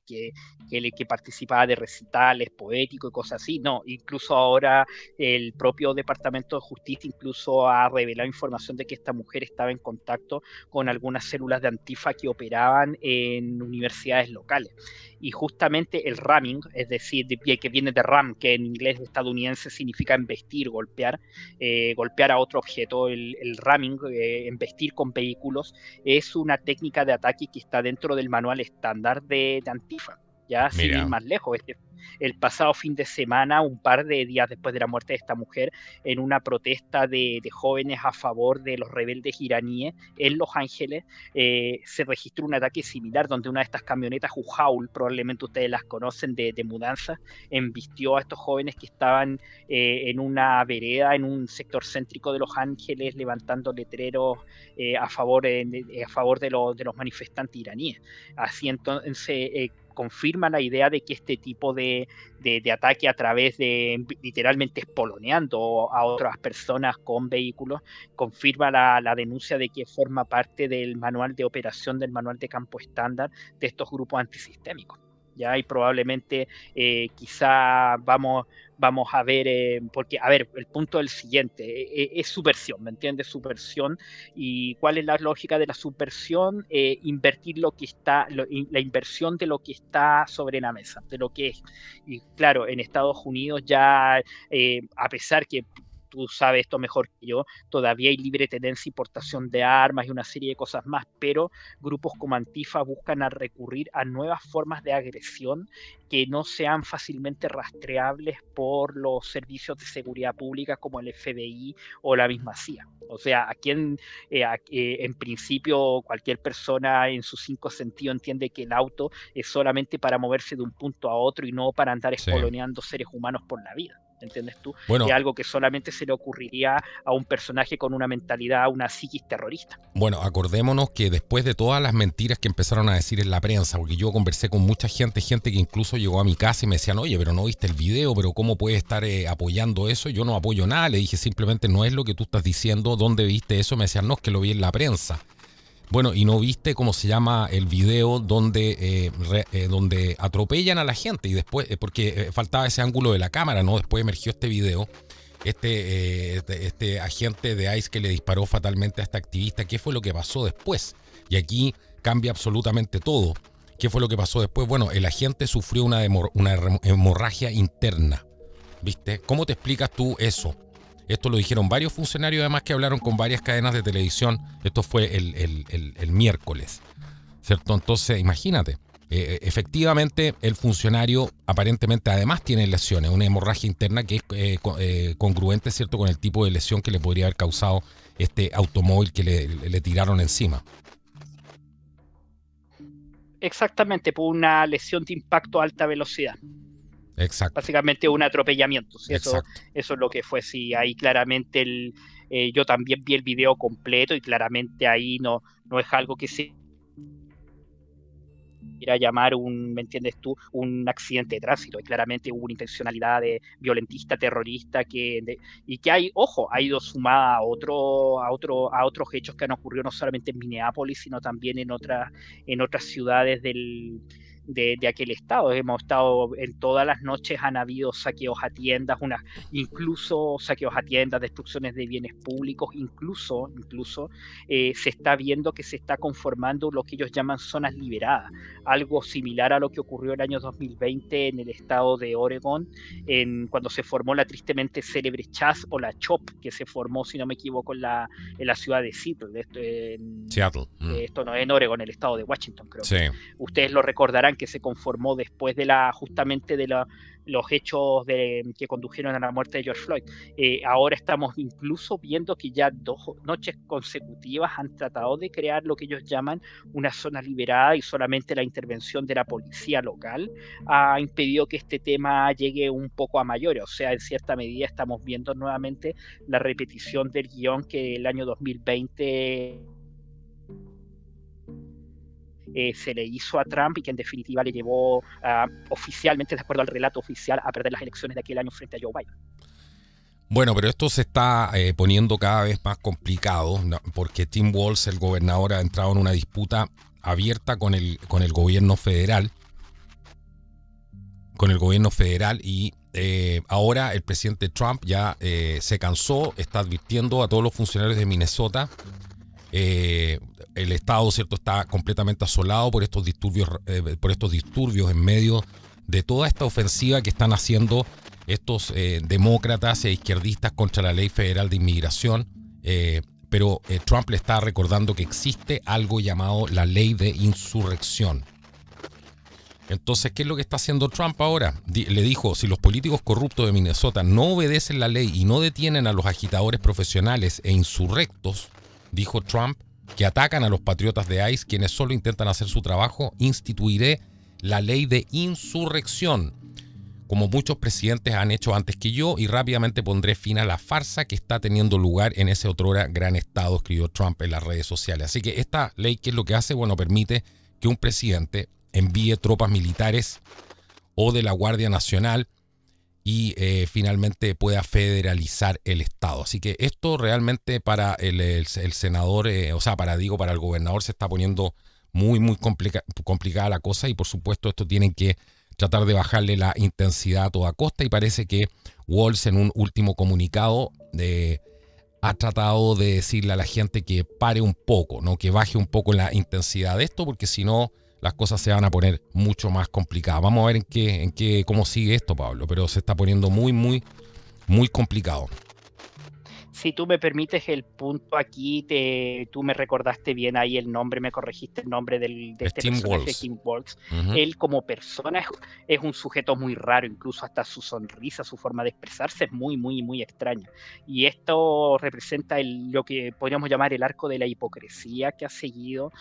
participaba de recitales poéticos y cosas así. No, incluso ahora el propio Departamento de Justicia incluso ha revelado información de que esta mujer estaba en contacto con algunas células de Antifa que operaban en universidades locales. Y justamente el ramming, es decir, que viene de ram, que en inglés estadounidense significa embestir, golpear a otro objeto, el ramming, embestir con vehículos, es una técnica de ataque que está dentro del manual estándar de Antifa. Ya sin ir Mira, más lejos, el pasado fin de semana, un par de días después de la muerte de esta mujer, en una protesta de jóvenes a favor de los rebeldes iraníes en Los Ángeles, se registró un ataque similar donde una de estas camionetas Ujaul, probablemente ustedes las conocen de mudanza, embistió a estos jóvenes que estaban en una vereda, en un sector céntrico de Los Ángeles, levantando letreros a favor de los manifestantes iraníes. Así entonces, confirma la idea de que este tipo de ataque a través de literalmente espoloneando a otras personas con vehículos, confirma la denuncia de que forma parte del manual de operación, del manual de campo estándar de estos grupos antisistémicos. ¿Ya? Y probablemente quizá vamos a ver, porque, a ver, el punto es el siguiente, es subversión, ¿me entiendes? Subversión. ¿Y cuál es la lógica de la subversión? Invertir lo que está, la inversión de lo que está sobre la mesa, de lo que es. Y claro, en Estados Unidos ya, a pesar que tú sabes esto mejor que yo, todavía hay libre tenencia y portación de armas y una serie de cosas más, pero grupos como Antifa buscan a recurrir a nuevas formas de agresión que no sean fácilmente rastreables por los servicios de seguridad pública como el FBI o la misma CIA. O sea, aquí en principio cualquier persona en sus 5 sentidos entiende que el auto es solamente para moverse de un punto a otro y no para andar Sí. espoloneando seres humanos por la vida. ¿Entiendes tú? Bueno, es algo que solamente se le ocurriría a un personaje con una mentalidad, una psiquis terrorista. Bueno, acordémonos que después de todas las mentiras que empezaron a decir en la prensa, porque yo conversé con mucha gente que incluso llegó a mi casa y me decían, oye, pero no viste el video, pero ¿cómo puedes estar apoyando eso? Yo no apoyo nada, le dije simplemente no es lo que tú estás diciendo, ¿dónde viste eso? Me decían, no, es que lo vi en la prensa. Bueno, y no viste cómo se llama el video donde atropellan a la gente y después, porque faltaba ese ángulo de la cámara, ¿no? Después emergió este video, este agente de ICE que le disparó fatalmente a esta activista. ¿Qué fue lo que pasó después? Y aquí cambia absolutamente todo. ¿Qué fue lo que pasó después? Bueno, el agente sufrió una hemorragia interna, ¿viste? ¿Cómo te explicas tú eso? Esto lo dijeron varios funcionarios además que hablaron con varias cadenas de televisión. Esto fue el miércoles, ¿cierto? Entonces, imagínate. Efectivamente, el funcionario aparentemente además tiene lesiones, una hemorragia interna que es congruente, ¿cierto?, con el tipo de lesión que le podría haber causado este automóvil que le tiraron encima. Exactamente, por una lesión de impacto a alta velocidad. Exacto. Básicamente un atropellamiento. ¿Sí? Eso es lo que fue. Sí, ahí claramente yo también vi el video completo y claramente ahí no es algo que se quiera llamar ¿me entiendes tú? Un accidente de tránsito. Y claramente hubo una intencionalidad de violentista, terrorista, y que ha ido sumada a otros hechos que han ocurrido no solamente en Minneapolis, sino también en otras ciudades de aquel estado. Hemos estado en todas las noches, han habido saqueos a tiendas, incluso saqueos a tiendas, destrucciones de bienes públicos, incluso se está viendo que se está conformando lo que ellos llaman zonas liberadas, algo similar a lo que ocurrió el año 2020 en el estado de Oregón, cuando se formó la tristemente célebre CHAZ o la CHOP, que se formó, si no me equivoco, en la ciudad de Seattle. Seattle. Esto no es en Oregón, en el estado de Washington, creo. Sí. Ustedes lo recordarán que se conformó después de justamente de los hechos que condujeron a la muerte de George Floyd. Ahora estamos incluso viendo que ya 2 noches consecutivas han tratado de crear lo que ellos llaman una zona liberada, y solamente la intervención de la policía local ha impedido que este tema llegue un poco a mayores. O sea, en cierta medida estamos viendo nuevamente la repetición del guión que el año 2020 se le hizo a Trump y que en definitiva le llevó oficialmente, de acuerdo al relato oficial, a perder las elecciones de aquel año frente a Joe Biden. Bueno, pero esto se está poniendo cada vez más complicado, ¿no? Porque Tim Walz, el gobernador, ha entrado en una disputa abierta con el gobierno federal. Y ahora el presidente Trump ya se cansó, está advirtiendo a todos los funcionarios de Minnesota. El estado, ¿cierto?, está completamente asolado por estos disturbios en medio de toda esta ofensiva que están haciendo estos demócratas e izquierdistas contra la ley federal de inmigración. Pero Trump le está recordando que existe algo llamado la ley de insurrección. Entonces, ¿qué es lo que está haciendo Trump ahora? Le dijo, si los políticos corruptos de Minnesota no obedecen la ley y no detienen a los agitadores profesionales e insurrectos, dijo Trump, que atacan a los patriotas de ICE, quienes solo intentan hacer su trabajo, instituiré la ley de insurrección, como muchos presidentes han hecho antes que yo, y rápidamente pondré fin a la farsa que está teniendo lugar en ese otrora gran estado, escribió Trump en las redes sociales. Así que esta ley, ¿qué es lo que hace? Bueno, permite que un presidente envíe tropas militares o de la Guardia Nacional y finalmente pueda federalizar el Estado. Así que esto realmente para el senador, para el gobernador se está poniendo muy, muy complicada la cosa, y por supuesto esto tienen que tratar de bajarle la intensidad a toda costa, y parece que Walz en un último comunicado ha tratado de decirle a la gente que pare un poco, ¿no? Que baje un poco la intensidad de esto, porque si no las cosas se van a poner mucho más complicadas. Vamos a ver cómo sigue esto, Pablo, pero se está poniendo muy, muy, muy complicado. Si tú me permites el punto aquí, tú me recordaste bien ahí el nombre, me corregiste el nombre de este Tim personaje, Walz. Tim Walz. Él como persona es un sujeto muy raro, incluso hasta su sonrisa, su forma de expresarse es muy, muy, muy extraña. Y esto representa lo que podríamos llamar el arco de la hipocresía que ha seguido,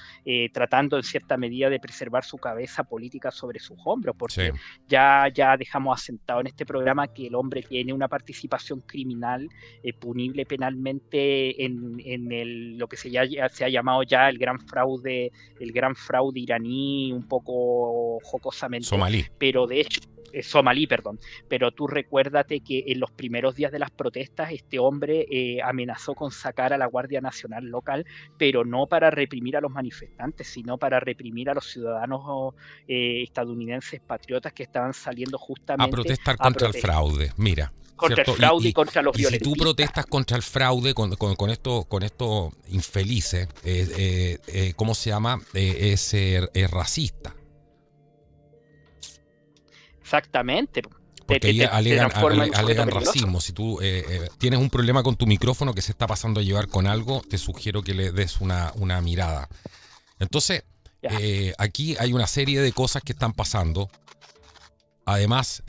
tratando en cierta medida de preservar su cabeza política sobre sus hombros, porque Sí. ya dejamos asentado en este programa que el hombre tiene una participación criminal punible penalmente en lo que se ha llamado ya el gran fraude iraní, un poco jocosamente, Somalí. pero de hecho somalí, perdón, pero tú recuérdate que en los primeros días de las protestas este hombre amenazó con sacar a la Guardia Nacional local, pero no para reprimir a los manifestantes, sino para reprimir a los ciudadanos estadounidenses patriotas que estaban saliendo justamente a protestar contra el fraude. Mira, contra ¿cierto? el fraude y contra los y si tú violentistas. protestas contra el fraude con estos infelices, ¿cómo se llama? Es racista. Exactamente. Porque ahí alegan racismo. racismo. Si tú tienes un problema con tu micrófono que se está pasando a llevar con algo, te sugiero que le des una mirada. Entonces, aquí hay una serie de cosas que están pasando. Además,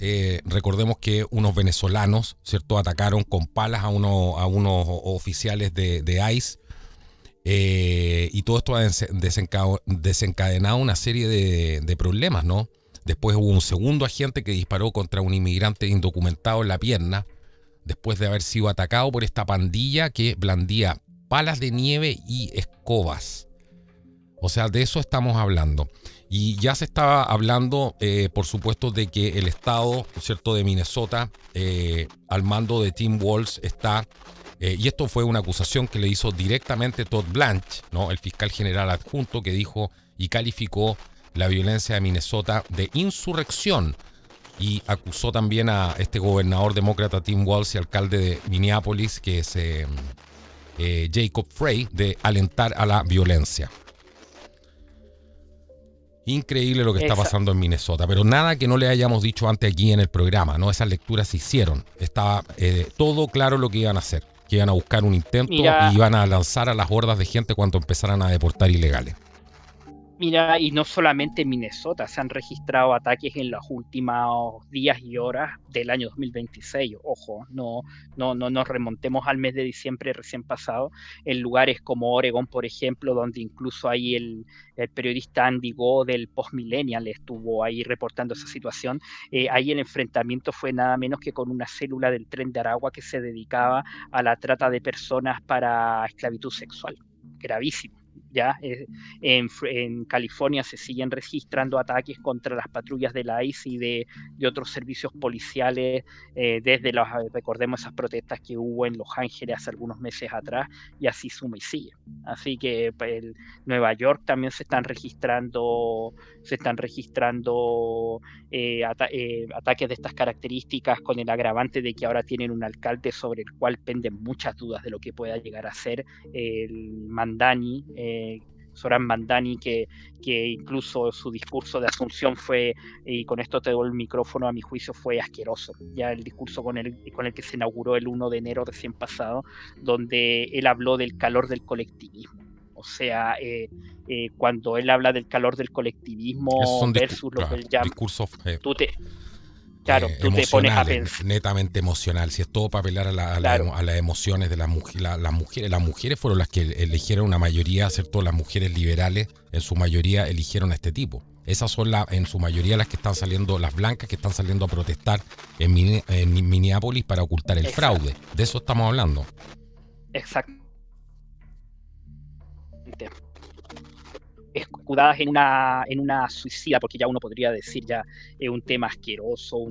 recordemos que unos venezolanos, ¿cierto?, atacaron con palas a unos oficiales de ICE, y todo esto ha desencadenado una serie de problemas, ¿no? Después hubo un segundo agente que disparó contra un inmigrante indocumentado en la pierna, después de haber sido atacado por esta pandilla que blandía palas de nieve y escobas. O sea, de eso estamos hablando. Y ya se estaba hablando, por supuesto, de que el estado, ¿cierto?, de Minnesota, al mando de Tim Walz está, y esto fue una acusación que le hizo directamente Todd Blanche, ¿no?, el fiscal general adjunto, que dijo y calificó la violencia de Minnesota de insurrección, y acusó también a este gobernador demócrata Tim Walz y alcalde de Minneapolis, que es Jacob Frey, de alentar a la violencia. Increíble lo que está pasando en Minnesota, pero nada que no le hayamos dicho antes aquí en el programa, ¿no? Esas lecturas se hicieron. Estaba todo claro lo que iban a hacer, que iban a buscar un intento y iban a lanzar a las hordas de gente cuando empezaran a deportar ilegales. Mira, y no solamente en Minnesota, se han registrado ataques en los últimos días y horas del año 2026. Ojo, no nos remontemos al mes de diciembre recién pasado, en lugares como Oregón, por ejemplo, donde incluso ahí el periodista Andy Go del Postmillennial estuvo ahí reportando esa situación. Ahí el enfrentamiento fue nada menos que con una célula del Tren de Aragua que se dedicaba a la trata de personas para esclavitud sexual. Gravísimo. Ya en California se siguen registrando ataques contra las patrullas de la ICE y de otros servicios policiales, desde recordemos esas protestas que hubo en Los Ángeles hace algunos meses atrás, y así suma y sigue. Así que en Nueva York también se están registrando ataques de estas características, con el agravante de que ahora tienen un alcalde sobre el cual penden muchas dudas de lo que pueda llegar a ser el Mandani, Zoran Mandani, que incluso su discurso de Asunción fue, y con esto te doy el micrófono, a mi juicio fue asqueroso, ya el discurso con el que se inauguró el 1 de enero recién pasado, donde él habló del calor del colectivismo. O sea, cuando él habla del calor del colectivismo versus lo que él llama... Discursos Claro, tú te pones a pensar. Netamente emocional. Si es todo para apelar a las emociones de las mujeres. Las mujeres fueron las que eligieron una mayoría, ¿cierto? Las mujeres liberales, en su mayoría, eligieron a este tipo. Esas son en su mayoría las que están saliendo, las blancas que están saliendo a protestar en Minneapolis para ocultar el fraude. De eso estamos hablando. Exacto. escudadas en una suicida, porque ya uno podría decir ya es un tema asqueroso,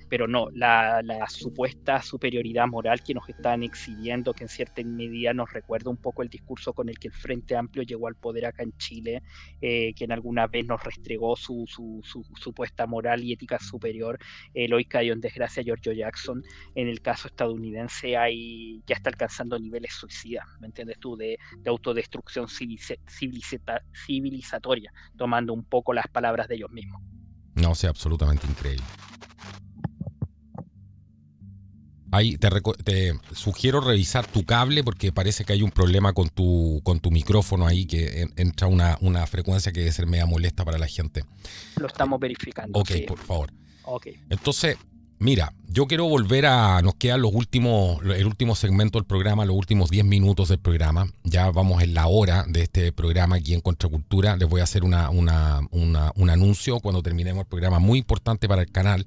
pero no, la supuesta superioridad moral que nos están exhibiendo, que en cierta medida nos recuerda un poco el discurso con el que el Frente Amplio llegó al poder acá en Chile, que en alguna vez nos restregó su supuesta moral y ética superior, hoy cayó en desgracia Giorgio Jackson. En el caso estadounidense ya está alcanzando niveles suicidas, ¿me entiendes tú? De autodestrucción civilizatoria, tomando un poco las palabras de ellos mismos. No, o sea, absolutamente increíble. Ahí te sugiero revisar tu cable porque parece que hay un problema con tu micrófono ahí, que entra una frecuencia que debe ser media molesta para la gente. Lo estamos verificando. Ok, sí. por favor. Okay. Entonces, mira, yo quiero volver nos quedan el último segmento del programa, los últimos 10 minutos del programa. Ya vamos en la hora de este programa aquí en Contracultura. Les voy a hacer un anuncio cuando terminemos el programa muy importante para el canal.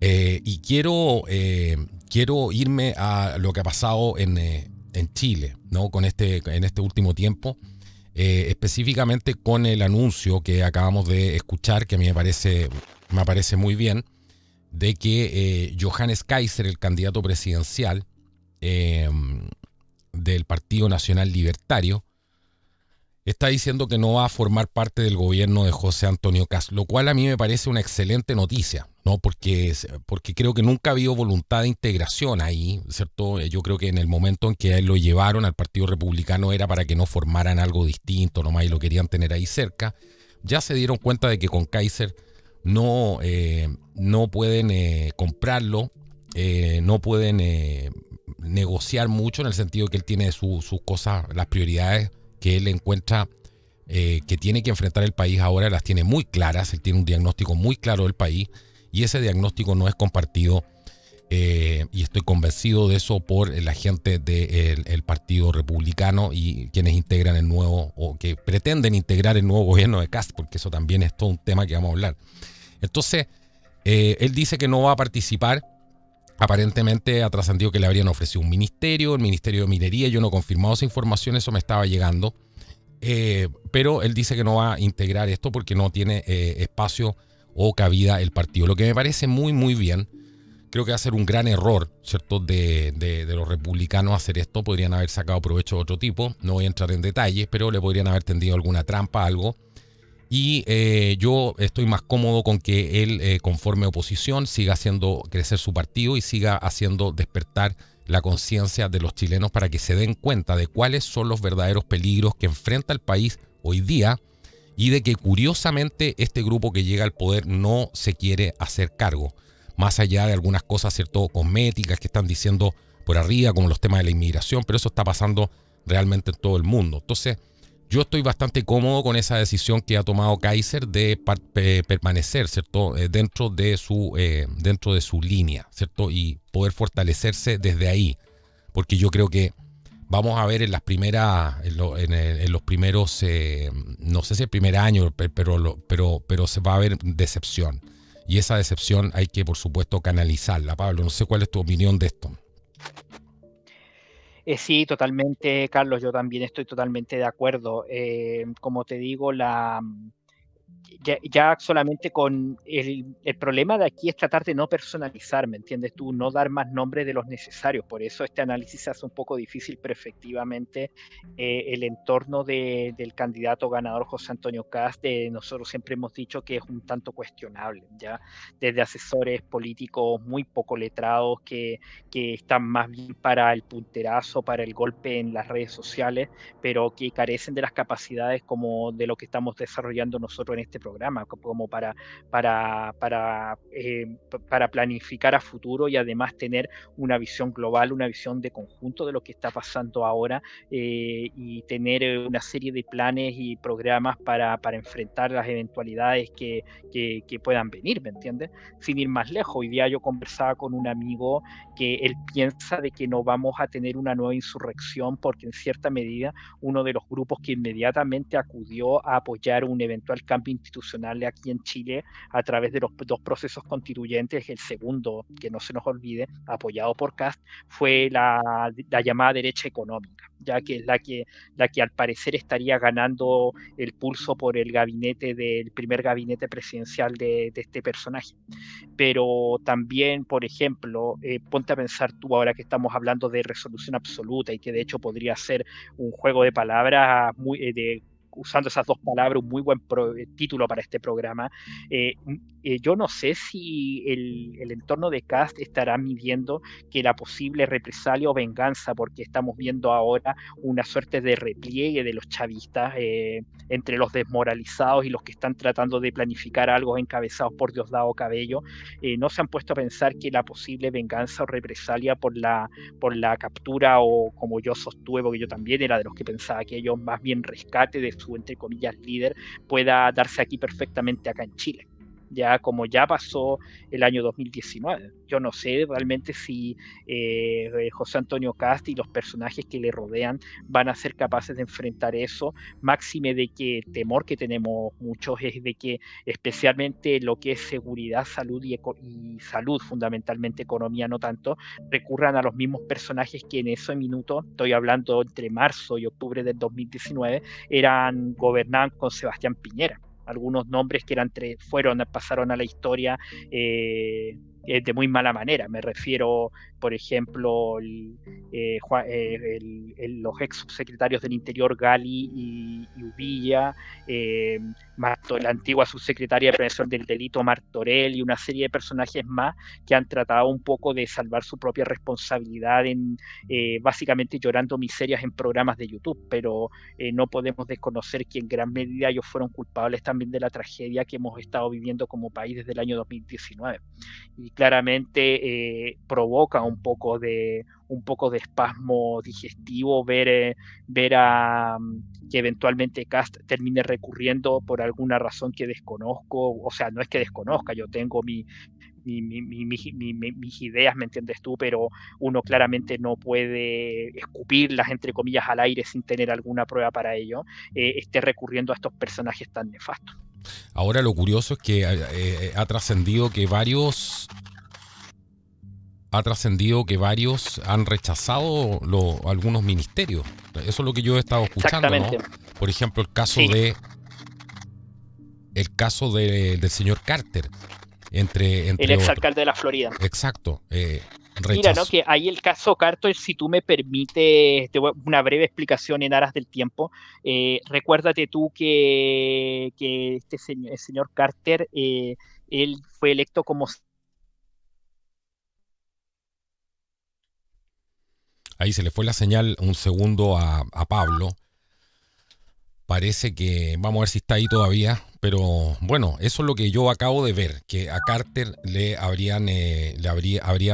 Y quiero irme a lo que ha pasado en Chile, ¿no? En este último tiempo, específicamente con el anuncio que acabamos de escuchar, que a mí me parece muy bien, de que Johannes Kaiser, el candidato presidencial del Partido Nacional Libertario, está diciendo que no va a formar parte del gobierno de José Antonio Kast, lo cual a mí me parece una excelente noticia, ¿no? Porque creo que nunca ha habido voluntad de integración ahí, ¿cierto? Yo creo que en el momento en que a él lo llevaron al Partido Republicano era para que no formaran algo distinto, nomás, y lo querían tener ahí cerca. Ya se dieron cuenta de que con Kaiser no pueden comprarlo, no pueden negociar mucho, en el sentido que él tiene sus cosas, las prioridades que él encuentra que tiene que enfrentar el país ahora, las tiene muy claras. Él tiene un diagnóstico muy claro del país y ese diagnóstico no es compartido, y estoy convencido de eso por la gente del Partido Republicano y quienes integran el nuevo, o que pretenden integrar el nuevo gobierno de Kast, porque eso también es todo un tema que vamos a hablar. Entonces, él dice que no va a participar. Aparentemente ha trascendido que le habrían ofrecido un ministerio, el Ministerio de Minería. Yo no he confirmado esa información, eso me estaba llegando. Pero él dice que no va a integrar esto porque no tiene espacio o cabida el partido. Lo que me parece muy, muy bien. Creo que va a ser un gran error, ¿cierto?, de los republicanos hacer esto. Podrían haber sacado provecho de otro tipo. No voy a entrar en detalles, pero le podrían haber tendido alguna trampa, algo. Y yo estoy más cómodo con que él, conforme oposición, siga haciendo crecer su partido y siga haciendo despertar la conciencia de los chilenos para que se den cuenta de cuáles son los verdaderos peligros que enfrenta el país hoy día, y de que curiosamente este grupo que llega al poder no se quiere hacer cargo, más allá de algunas cosas, ¿cierto?, cosméticas que están diciendo por arriba, como los temas de la inmigración, pero eso está pasando realmente en todo el mundo. Entonces, yo estoy bastante cómodo con esa decisión que ha tomado Kaiser de permanecer, ¿cierto?, dentro de su línea, ¿cierto?, y poder fortalecerse desde ahí, porque yo creo que vamos a ver en los primeros, no sé si el primer año, pero se va a ver decepción, y esa decepción hay que, por supuesto, canalizarla. Pablo, no sé cuál es tu opinión de esto. Sí, totalmente, Carlos, yo también estoy totalmente de acuerdo. Como te digo, ya solamente con el problema de aquí es tratar de no personalizar, ¿me entiendes tú? No dar más nombres de los necesarios. Por eso este análisis se hace un poco difícil, pero efectivamente el entorno del candidato ganador José Antonio Kast, nosotros siempre hemos dicho que es un tanto cuestionable, ¿ya? Desde asesores políticos muy poco letrados que están más bien para el punterazo, para el golpe en las redes sociales, pero que carecen de las capacidades como de lo que estamos desarrollando nosotros en este programa, como para planificar a futuro y además tener una visión global, una visión de conjunto de lo que está pasando ahora, y tener una serie de planes y programas para enfrentar las eventualidades que puedan venir, ¿me entiendes? Sin ir más lejos, hoy día yo conversaba con un amigo que él piensa de que no vamos a tener una nueva insurrección porque en cierta medida uno de los grupos que inmediatamente acudió a apoyar un eventual cambio institucional aquí en Chile a través de los dos procesos constituyentes. El segundo, que no se nos olvide, apoyado por Kast, fue la llamada derecha económica, ya que es la que al parecer estaría ganando el pulso por el primer gabinete presidencial de este personaje. Pero también, por ejemplo, ponte a pensar tú ahora que estamos hablando de resolución absoluta y que de hecho podría ser un juego de palabras usando esas dos palabras, un muy buen título para este programa. Yo no sé si el entorno de Kast estará midiendo que la posible represalia o venganza, porque estamos viendo ahora una suerte de repliegue de los chavistas entre los desmoralizados y los que están tratando de planificar algo encabezados por Diosdado Cabello. No se han puesto a pensar que la posible venganza o represalia por la captura, o como yo sostuve, porque yo también era de los que pensaba que ellos más bien rescate de su, entre comillas, líder, pueda darse aquí perfectamente acá en Chile, ya como ya pasó el año 2019. Yo no sé realmente si José Antonio Kast y los personajes que le rodean van a ser capaces de enfrentar eso, máxime de que el temor que tenemos muchos es de que especialmente lo que es seguridad, salud y salud, fundamentalmente economía no tanto, recurran a los mismos personajes que en ese minuto, estoy hablando entre marzo y octubre del 2019, gobernaban con Sebastián Piñera. Algunos nombres que pasaron a la historia de muy mala manera. Me refiero, por ejemplo, los ex subsecretarios del Interior, Gali y Uvilla, la antigua subsecretaria de Prevención del Delito, Martorell, y una serie de personajes más que han tratado un poco de salvar su propia responsabilidad básicamente llorando miserias en programas de YouTube, pero no podemos desconocer que en gran medida ellos fueron culpables también de la tragedia que hemos estado viviendo como país desde el año 2019. Y claramente provoca un poco de espasmo digestivo ver que eventualmente Kast termine recurriendo por alguna razón que desconozco. O sea, no es que desconozca, yo tengo mis ideas, ¿me entiendes tú? Pero uno claramente no puede escupirlas, entre comillas, al aire sin tener alguna prueba para ello, esté recurriendo a estos personajes tan nefastos. Ahora lo curioso es que ha trascendido que varios han rechazado algunos ministerios. Eso es lo que yo he estado escuchando, ¿no? Por ejemplo, el caso del señor Carter, entre el exalcalde de la Florida. Exacto. Mira, ¿no? Que ahí el caso Carter, si tú me permites una breve explicación en aras del tiempo, recuérdate tú que el señor Carter, él fue electo como... Ahí se le fue la señal un segundo a Pablo. Parece que, vamos a ver si está ahí todavía, pero bueno, eso es lo que yo acabo de ver, que a Carter habría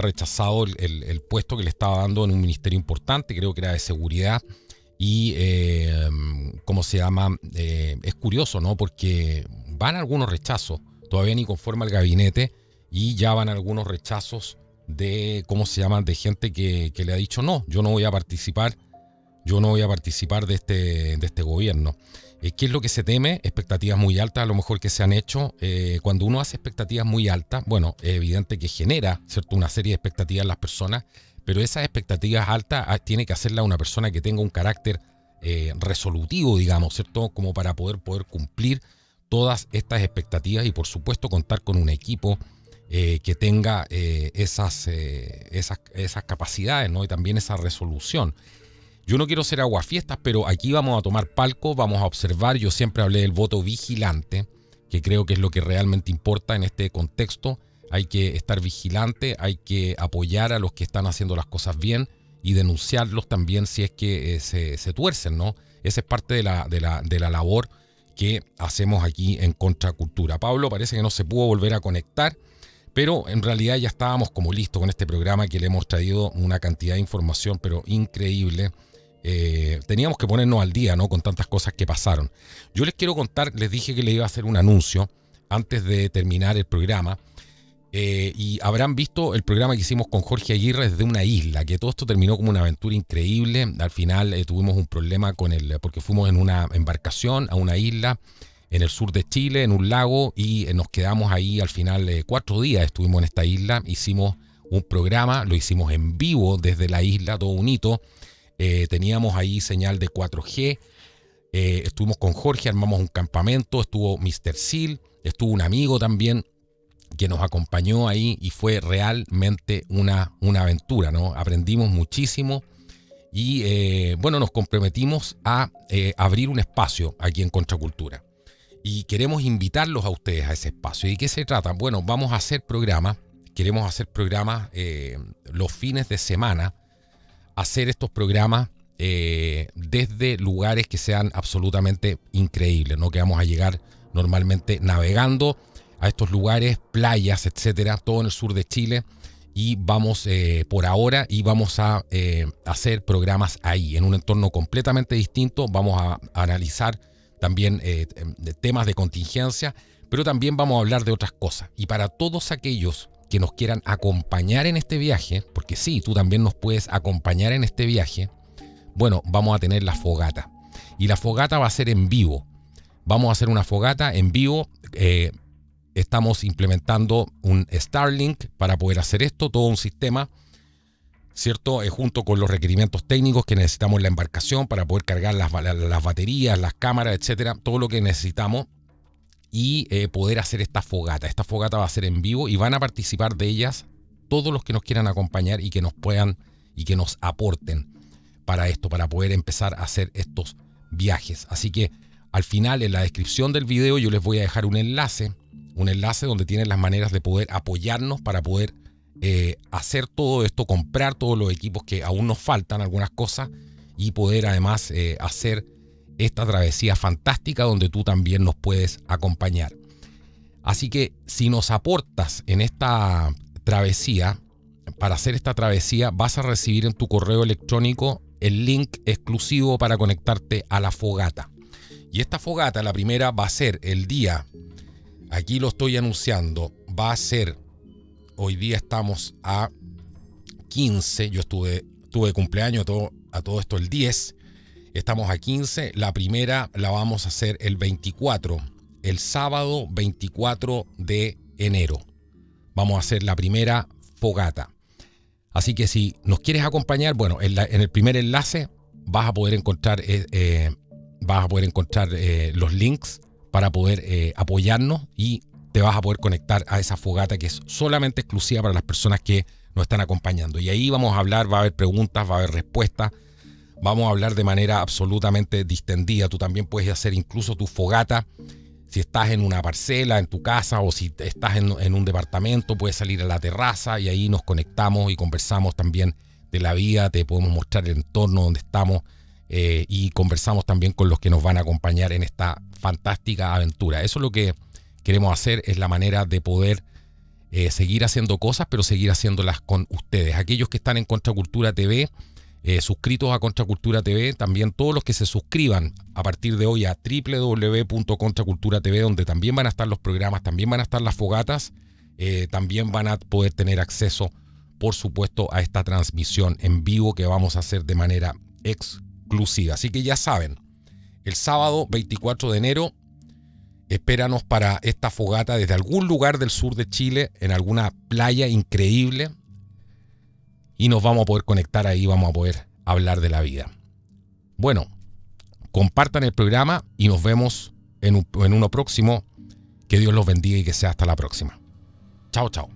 rechazado el puesto que le estaba dando en un ministerio importante, creo que era de seguridad, y ¿cómo se llama? Es curioso, ¿no? Porque van algunos rechazos, todavía ni conforma el gabinete, y ya van algunos rechazos de, ¿cómo se llama? De gente que le ha dicho no, yo no voy a participar de este gobierno. ¿Qué es lo que se teme? Expectativas muy altas, a lo mejor que se han hecho. Cuando uno hace expectativas muy altas, bueno, es evidente que genera, ¿cierto?, una serie de expectativas en las personas, pero esas expectativas altas tiene que hacerla una persona que tenga un carácter resolutivo, digamos, ¿cierto?, como para poder cumplir todas estas expectativas y, por supuesto, contar con un equipo que tenga esas capacidades, ¿no?, y también esa resolución. Yo no quiero ser aguafiestas, pero aquí vamos a tomar palco, vamos a observar. Yo siempre hablé del voto vigilante, que creo que es lo que realmente importa en este contexto. Hay que estar vigilante, hay que apoyar a los que están haciendo las cosas bien y denunciarlos también si es que se tuercen, ¿no? Esa es parte de la labor que hacemos aquí en Contracultura. Pablo parece que no se pudo volver a conectar, pero en realidad ya estábamos como listos con este programa, que le hemos traído una cantidad de información, pero increíble. Teníamos que ponernos al día, ¿no?, con tantas cosas que pasaron. Yo les quiero contar, les dije que les iba a hacer un anuncio antes de terminar el programa, y habrán visto el programa que hicimos con Jorge Aguirre desde una isla, que todo esto terminó como una aventura increíble. Al final tuvimos un problema porque fuimos en una embarcación a una isla, en el sur de Chile, en un lago, y nos quedamos ahí al final 4 días. Estuvimos en esta isla, hicimos un programa, lo hicimos en vivo desde la isla, todo un hito. Teníamos ahí señal de 4G. Estuvimos con Jorge, armamos un campamento, estuvo Mr. Seal, estuvo un amigo también que nos acompañó ahí y fue realmente una aventura, ¿no? Aprendimos muchísimo y bueno, nos comprometimos a abrir un espacio aquí en Contracultura. Y queremos invitarlos a ustedes a ese espacio. ¿Y de qué se trata? Bueno, vamos a hacer programas, queremos hacer programas los fines de semana, hacer estos programas desde lugares que sean absolutamente increíbles, ¿no? Que vamos a llegar normalmente navegando a estos lugares, playas, etcétera, todo en el sur de Chile, y vamos por ahora y vamos a hacer programas ahí, en un entorno completamente distinto. Vamos a analizar también temas de contingencia, pero también vamos a hablar de otras cosas. Y para todos aquellos que nos quieran acompañar en este viaje, porque sí, tú también nos puedes acompañar en este viaje, bueno, vamos a tener la fogata. Y la fogata va a ser en vivo. Vamos a hacer una fogata en vivo. Estamos implementando un Starlink para poder hacer esto, todo un sistema, ¿cierto? Junto con los requerimientos técnicos que necesitamos en la embarcación para poder cargar las baterías, las cámaras, etcétera, todo lo que necesitamos, y poder hacer esta fogata. Esta fogata va a ser en vivo y van a participar de ellas todos los que nos quieran acompañar y que nos puedan y que nos aporten para esto, para poder empezar a hacer estos viajes. Así que al final, en la descripción del video, yo les voy a dejar un enlace donde tienen las maneras de poder apoyarnos para poder hacer todo esto, comprar todos los equipos que aún nos faltan, algunas cosas, y poder además hacer esta travesía fantástica donde tú también nos puedes acompañar. Así que si nos aportas en esta travesía, para hacer esta travesía, vas a recibir en tu correo electrónico el link exclusivo para conectarte a la fogata. Y esta fogata, la primera, va a ser el día, aquí lo estoy anunciando, va a ser, hoy día estamos a 15, yo tuve cumpleaños a todo esto el 10, estamos a 15, la primera la vamos a hacer el 24, el sábado 24 de enero. Vamos a hacer la primera fogata. Así que si nos quieres acompañar, bueno, en el primer enlace vas a poder encontrar los links para poder apoyarnos, y te vas a poder conectar a esa fogata que es solamente exclusiva para las personas que nos están acompañando. Y ahí vamos a hablar, va a haber preguntas, va a haber respuestas, vamos a hablar de manera absolutamente distendida. Tú también puedes hacer incluso tu fogata. Si estás en una parcela, en tu casa, o si estás en un departamento, puedes salir a la terraza y ahí nos conectamos y conversamos también de la vida. Te podemos mostrar el entorno donde estamos y conversamos también con los que nos van a acompañar en esta fantástica aventura. Eso es lo que queremos hacer, es la manera de poder seguir haciendo cosas, pero seguir haciéndolas con ustedes. Aquellos que están en Contracultura TV, suscritos a Contracultura TV, también todos los que se suscriban a partir de hoy a www.contracultura TV, donde también van a estar los programas, también van a estar las fogatas, también van a poder tener acceso, por supuesto, a esta transmisión en vivo que vamos a hacer de manera exclusiva. Así que ya saben, el sábado 24 de enero, espéranos para esta fogata desde algún lugar del sur de Chile, en alguna playa increíble, y nos vamos a poder conectar ahí, vamos a poder hablar de la vida. Bueno, compartan el programa y nos vemos en uno próximo. Que Dios los bendiga y que sea hasta la próxima. Chao, chao.